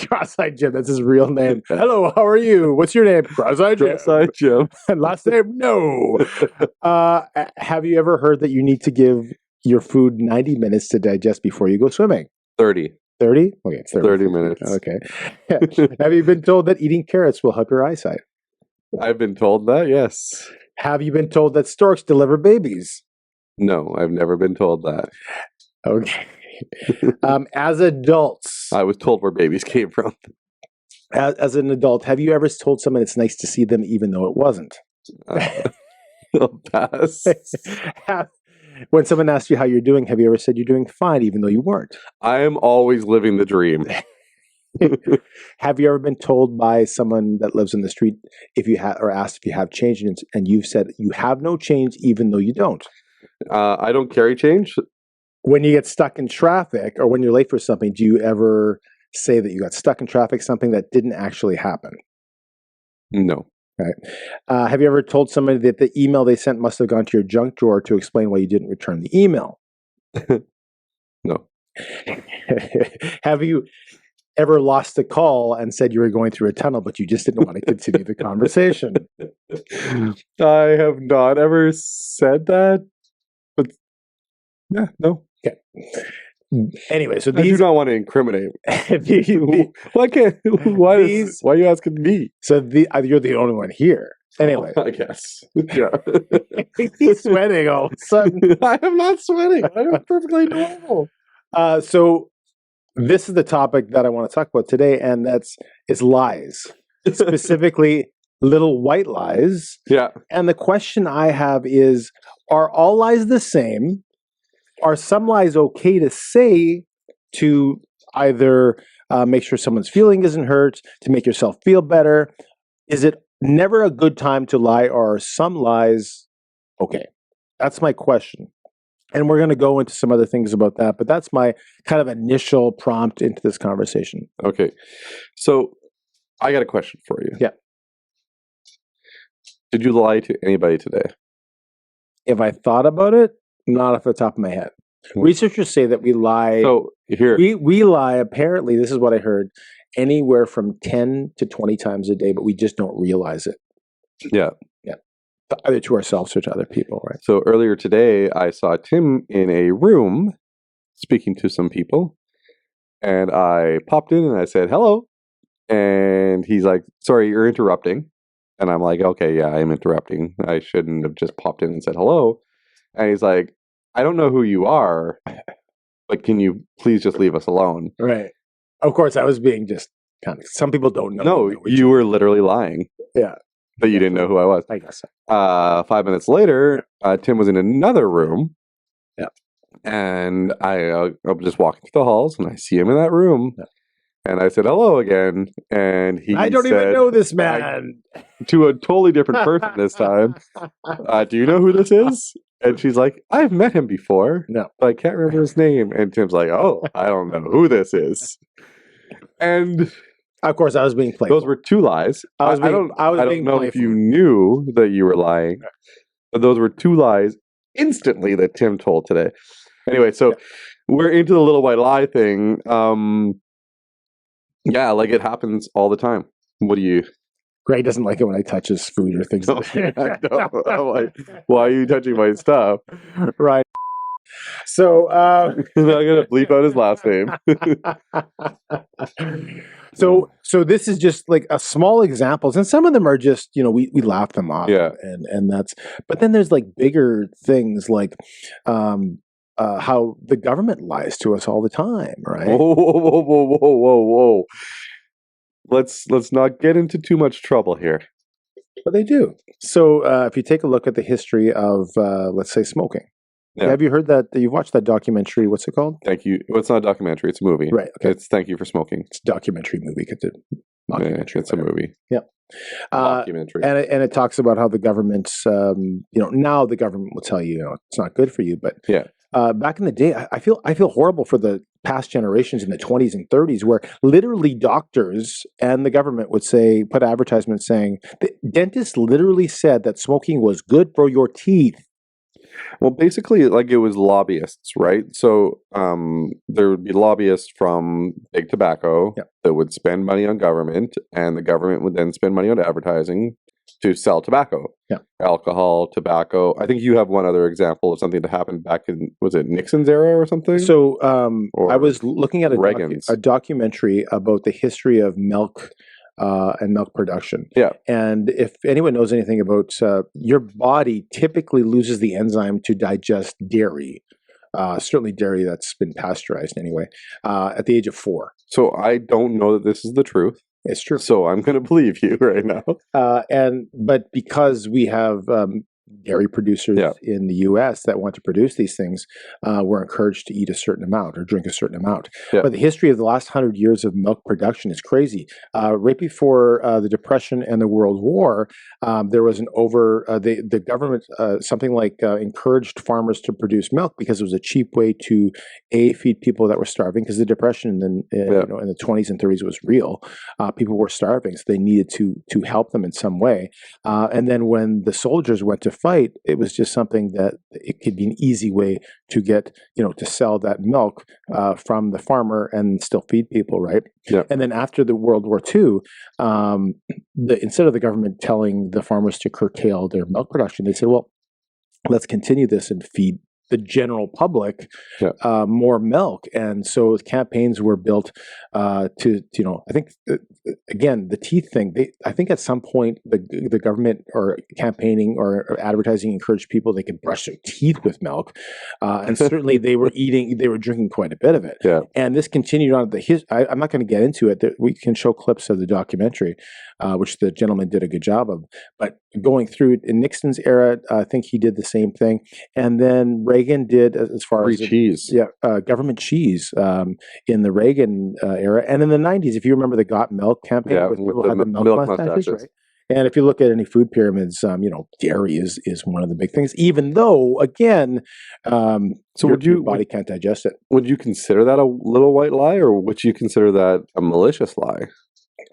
Cross-eyed Jim. That's his real name. Hello, how are you? What's your name? Cross-eyed Jim. Cross-eyed Jim. Last name? No. Have you ever heard that you need to give your food 90 minutes to digest before you go swimming? 30. 30? Okay, 30 minutes. Okay. Have you been told that eating carrots will help your eyesight? I've been told that, yes. Have you been told that storks deliver babies? No, I've never been told that. Okay. As adults, I was told where babies came from. as an adult, have you ever told someone it's nice to see them even though it wasn't? I'll pass. When someone asks you how you're doing, have you ever said you're doing fine even though you weren't? I am always living the dream. Have you ever been told by someone that lives in the street if you have, or asked if you have change, and you've said you have no change even though you don't? I don't carry change. When you get stuck in traffic or when you're late for something, do you ever say that you got stuck in traffic, something that didn't actually happen? No. Right. Have you ever told somebody that the email they sent must have gone to your junk drawer to explain why you didn't return the email? No. Have you ever lost a call and said you were going through a tunnel, but you just didn't want to continue the conversation? I have not ever said that, but yeah, no. Okay. Anyway, so I do not want to incriminate. Why are you asking me? So you're the only one here. Anyway, I guess. Yeah. He's sweating all of a sudden. I am not sweating. I'm perfectly normal. So this is the topic that I want to talk about today, and it's lies, specifically little white lies. Yeah. And the question I have is: are all lies the same? Are some lies okay to say to either make sure someone's feeling isn't hurt, to make yourself feel better? Is it never a good time to lie, or are some lies Okay, that's my question. And we're going to go into some other things about that, but that's my kind of initial prompt into this conversation. Okay. So I got a question for you. Yeah. Did you lie to anybody today? If I thought about it, not off the top of my head. Researchers say that we lie. So here, we lie, apparently, this is what I heard, anywhere from 10 to 20 times a day, but we just don't realize it. yeah. Either to ourselves or to other people, right? So earlier today, I saw Tim in a room speaking to some people, and I popped in and I said, hello. And he's like, sorry, you're interrupting. And I'm like, okay, yeah, I'm interrupting. I shouldn't have just popped in and said hello. And he's like, I don't know who you are, but can you please just leave us alone? Right. Of course, I was being just kind of, some people don't know. No, you were literally lying. Yeah. That you didn't know who I was. I guess so. 5 minutes later, Tim was in another room. Yeah. And I'm just walking through the halls, and I see him in that room. Yeah. And I said hello again, and I don't even know this man. To a totally different person this time. Do you know who this is? And she's like, I've met him before. No. But I can't remember his name. And Tim's like, oh, I don't know who this is. And of course, I was being playful. Those were two lies. I don't know if you knew that you were lying, but those were two lies instantly that Tim told today. Anyway, so we're into the little white lie thing. Yeah, like it happens all the time. What do you... Greg doesn't like it when I touch his food or things like that. I'm like, why are you touching my stuff? Right. So... I'm going to bleep out his last name. So this is just like a small examples, and some of them are just, we laugh them off. Yeah. And that's, but then there's like bigger things like how the government lies to us all the time, right? Whoa. Let's not get into too much trouble here. But they do. So if you take a look at the history of, let's say, smoking. Yeah. Have you heard that? You've watched that documentary. What's it called? Thank you. Well, it's not a documentary. It's a movie. Right. Okay. It's Thank You for Smoking. It's a documentary movie. It's a movie. Yeah. Documentary. And it talks about how the government's, now the government will tell you, it's not good for you. But back in the day, I feel horrible for the past generations in the 20s and 30s, where literally doctors and the government would put advertisements saying, the dentist literally said that smoking was good for your teeth. Well, basically, like it was lobbyists, right? So there would be lobbyists from big tobacco that would spend money on government, and the government would then spend money on advertising to sell tobacco, alcohol, tobacco. I think you have one other example of something that happened back in, was it Nixon's era or something? So I was looking at a documentary about the history of milk and milk production. Yeah. And if anyone knows anything about your body typically loses the enzyme to digest dairy, certainly dairy that's been pasteurized anyway, at the age of 4. So I don't know that this is the truth. It's true. So I'm going to believe you right now. But because we have dairy producers in the U.S. that want to produce these things, we're encouraged to eat a certain amount or drink a certain amount. Yeah. But the history of the last 100 years of milk production is crazy. Right before the Depression and the World War, there was the government something like encouraged farmers to produce milk because it was a cheap way to feed people that were starving, because the Depression in the 20s and 30s was real. People were starving, so they needed to help them in some way. And then when the soldiers went to fight, it was just something that it could be an easy way to get, to sell that milk from the farmer and still feed people, right? Yeah. And then after the World War II, instead of the government telling the farmers to curtail their milk production, they said, well, let's continue this and feed the general public more milk. And so campaigns were built to I think again, the teeth thing, I think at some point the government or campaigning or advertising encouraged people they could brush their teeth with milk, and certainly they were drinking quite a bit of it. Yeah. And this continued on. I'm not going to get into it. We can show clips of the documentary, which the gentleman did a good job of. But going through in Nixon's era, I think he did the same thing, and then Reagan did as far free as cheese, government cheese in the Reagan era, and in the 90s, if you remember the Got Milk campaign, with the milk mustaches. Right? And if you look at any food pyramids, dairy is one of the big things. Even though, again, your body can't digest it. Would you consider that a little white lie, or would you consider that a malicious lie?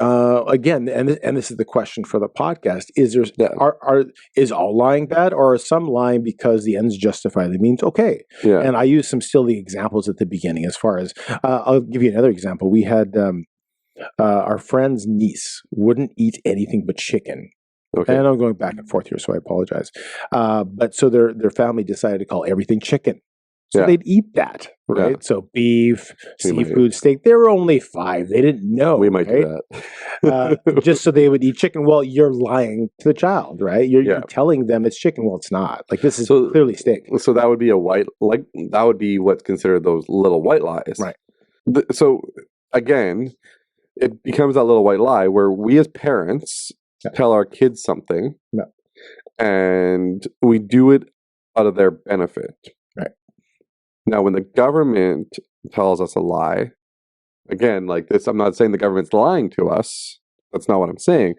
Again, and this is the question for the podcast: is all lying bad, or are some lying because the ends justify the means? Okay, Yeah. And I used some silly examples at the beginning. As far as I'll give you another example. We had our friend's niece wouldn't eat anything but chicken. Okay. And I'm going back and forth here, so I apologize. But so their family decided to call everything chicken. So they'd eat that, right? Yeah. So beef, seafood, steak. They were only 5. They didn't know. We might do that. Just so they would eat chicken. Well, you're lying to the child, right? You're telling them it's chicken. Well, it's not. Like, this is clearly steak. So that would be that would be what's considered those little white lies. Right. So again, it becomes that little white lie where we as parents tell our kids something and we do it out of their benefit. Right. Now, when the government tells us a lie, again, like this, I'm not saying the government's lying to us. That's not what I'm saying.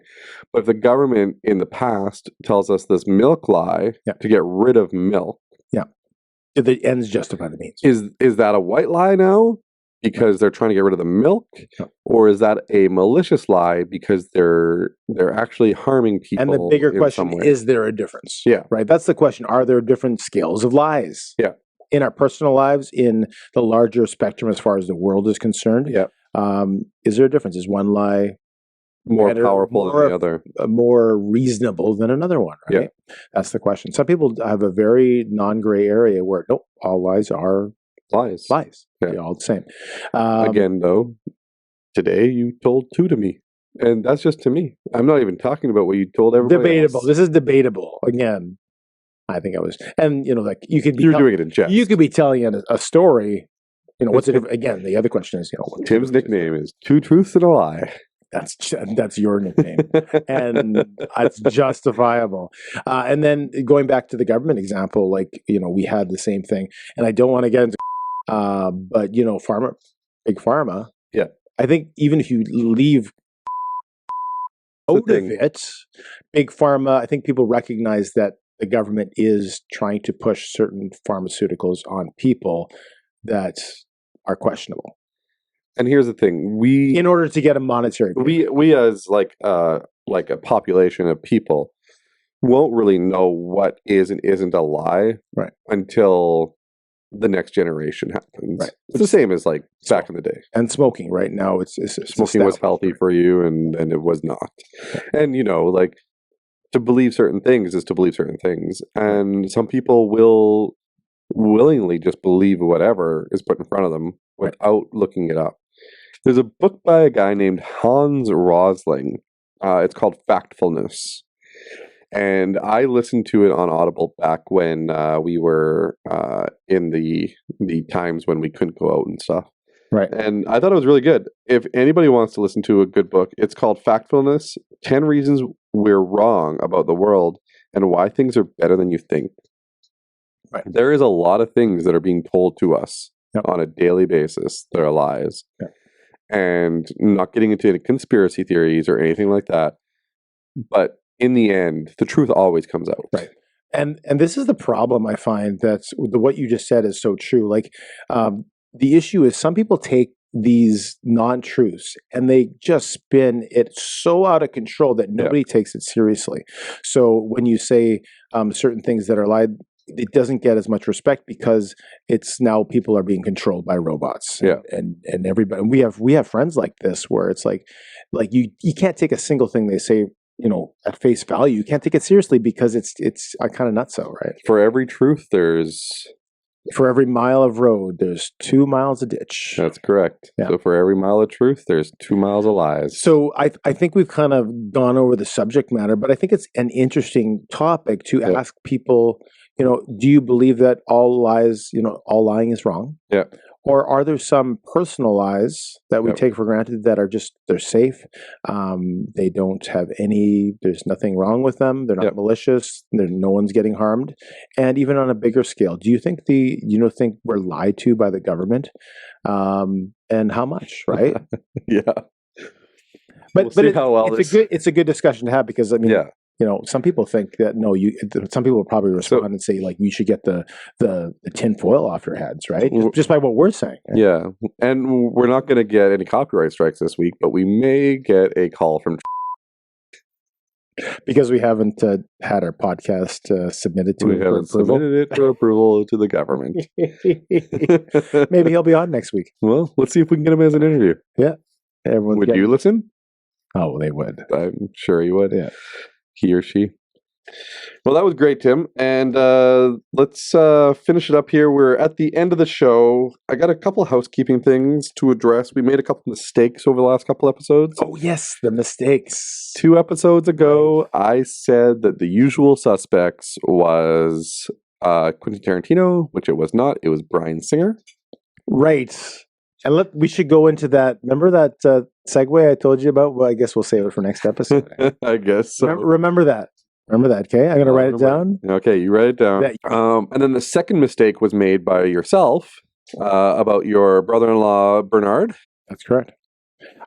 But if the government in the past tells us this milk lie to get rid of milk, do the ends justify the means? Is that a white lie now because they're trying to get rid of the milk, or is that a malicious lie because they're actually harming people? And the bigger question is there a difference? Yeah, right. That's the question. Are there different scales of lies? Yeah, in our personal lives, in the larger spectrum as far as the world is concerned. Yeah, is there a difference? Is one lie more powerful than the other, more reasonable than another one? Right. Yeah. That's the question. Some people have a very non-gray area where nope, all lies are lies. Yeah. They're all the same. Again, though, today you told 2 to me, and that's just to me. I'm not even talking about what you told everybody. Debatable. Else. This is debatable. Again, I think I was, and like you could be you're doing it in jest. You could be telling a story. What's it? Again, the other question is, Tim's nickname is 2 truths and a lie. That's your nickname, and it's justifiable. And then going back to the government example, like we had the same thing, and I don't want to get into, but big pharma. Yeah, I think even if you leave out of it, big pharma, I think people recognize that the government is trying to push certain pharmaceuticals on people that are questionable. And here's the thing: in order to get a monetary payment, we as like a population of people won't really know what is and isn't a lie, right, until the next generation happens. Right. It's the same as like back in the day. And smoking right now, it's smoking was healthy for you, and it was not. And like to believe certain things is to believe certain things, and some people will willingly just believe whatever is put in front of them without looking it up. There's a book by a guy named Hans Rosling. It's called Factfulness. And I listened to it on Audible back when we were in the times when we couldn't go out and stuff. Right. And I thought it was really good. If anybody wants to listen to a good book, it's called Factfulness, 10 Reasons We're Wrong About the World and Why Things Are Better Than You Think. Right. There is a lot of things that are being told to us on a daily basis that are lies. Yep. And not getting into any conspiracy theories or anything like that. But in the end, the truth always comes out. Right. And this is the problem I find, that's what you just said is so true. Like the issue is some people take these non-truths and they just spin it so out of control that nobody takes it seriously. So when you say certain things that are lied, it doesn't get as much respect because it's now people are being controlled by robots. And everybody. And we have friends like this where it's like you can't take a single thing they say, at face value. You can't take it seriously because it's kind of nutso, right? For every truth, for every mile of road, there's 2 miles of ditch. That's correct. Yeah. So for every mile of truth, there's 2 miles of lies. So I think we've kind of gone over the subject matter, but I think it's an interesting topic to ask people, do you believe that all lies, all lying is wrong? Yeah. Or are there some personal lies that we take for granted that are they're safe? They don't have there's nothing wrong with them. They're not malicious. No one's getting harmed. And even on a bigger scale, do you think think we're lied to by the government? And how much, right? Yeah. But it's a good discussion to have because I mean, some people think that some people will probably respond and say like you should get the tin foil off your heads, right? Just by what we're saying. Right? Yeah, and we're not going to get any copyright strikes this week, but we may get a call from because we haven't had our podcast submitted to submitted it for approval to the government. Maybe he'll be on next week. Well, let's see if we can get him as an interview. Yeah, would you listen? Oh, they would. I'm sure he would. Yeah. He or she. Well, that was great, Tim. And let's finish it up here. We're at the end of the show. I got a couple of housekeeping things to address. We made a couple mistakes over the last couple episodes. Oh, yes, the mistakes. 2 episodes ago, I said that The Usual Suspects was Quentin Tarantino, which it was not. It was Bryan Singer. Right. And we should go into that. Remember that segue I told you about? Well, I guess we'll save it for next episode. I guess so. Remember that. Okay? I'm going to write it down. Okay, you write it down. And then the second mistake was made by yourself about your brother-in-law, Bernard. That's correct.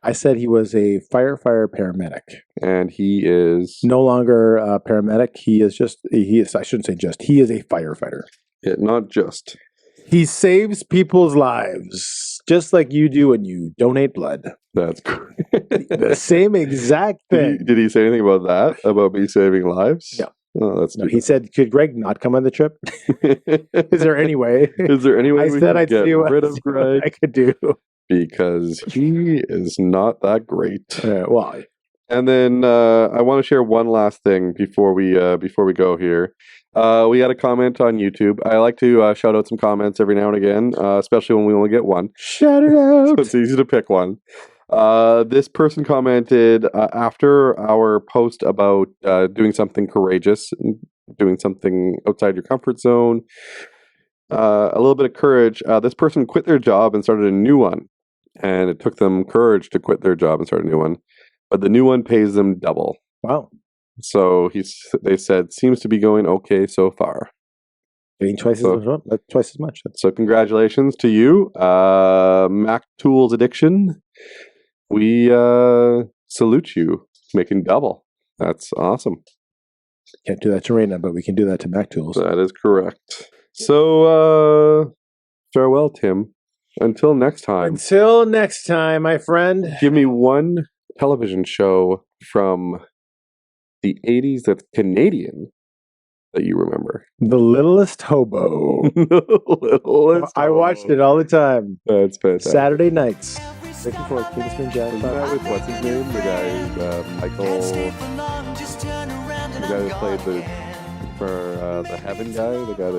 I said he was a firefighter paramedic. And he is... no longer a paramedic. He is I shouldn't say just. He is a firefighter. Yeah, not just. He saves people's lives, just like you do when you donate blood. That's great. The same exact thing. Did he say anything about that? About me saving lives? No. Oh, that's no. He said, "Could Greg not come on the trip? Is there any way? Is there any way I said I'd get rid of Greg? I could do because he is not that great." Why? And then I want to share one last thing before we go here. We had a comment on YouTube. I like to shout out some comments every now and again, especially when we only get one. Shout it out. So it's easy to pick one. This person commented after our post about doing something courageous, doing something outside your comfort zone, a little bit of courage. This person quit their job and started a new one. And it took them courage to quit their job and start a new one. But the new one pays them double. Wow. So they said, seems to be going okay so far. Getting twice as much. So congratulations to you. Mac Tools Addiction. We salute you, making double. That's awesome. Can't do that to Rayna, but we can do that to Mac Tools. That is correct. So farewell, Tim. Until next time. Until next time, my friend. Give me one television show from the 80s that's Canadian that you remember. The Littlest Hobo. I watched it all the time. That's fantastic. Saturday nights. Looking for Kingston Jazz. With what's his name? The guy, Michael. The guy who played the Heaven guy. The guy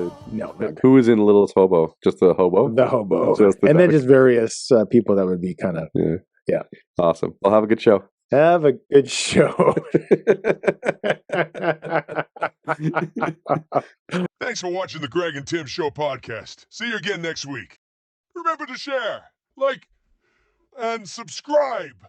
that who was in Littlest Hobo? Just the hobo. The hobo. Then just various people that would be kind of yeah. Awesome. Well, have a good show. Have a good show. Thanks for watching the Greg and Tim Show podcast. See you again next week. Remember to share, like, and subscribe.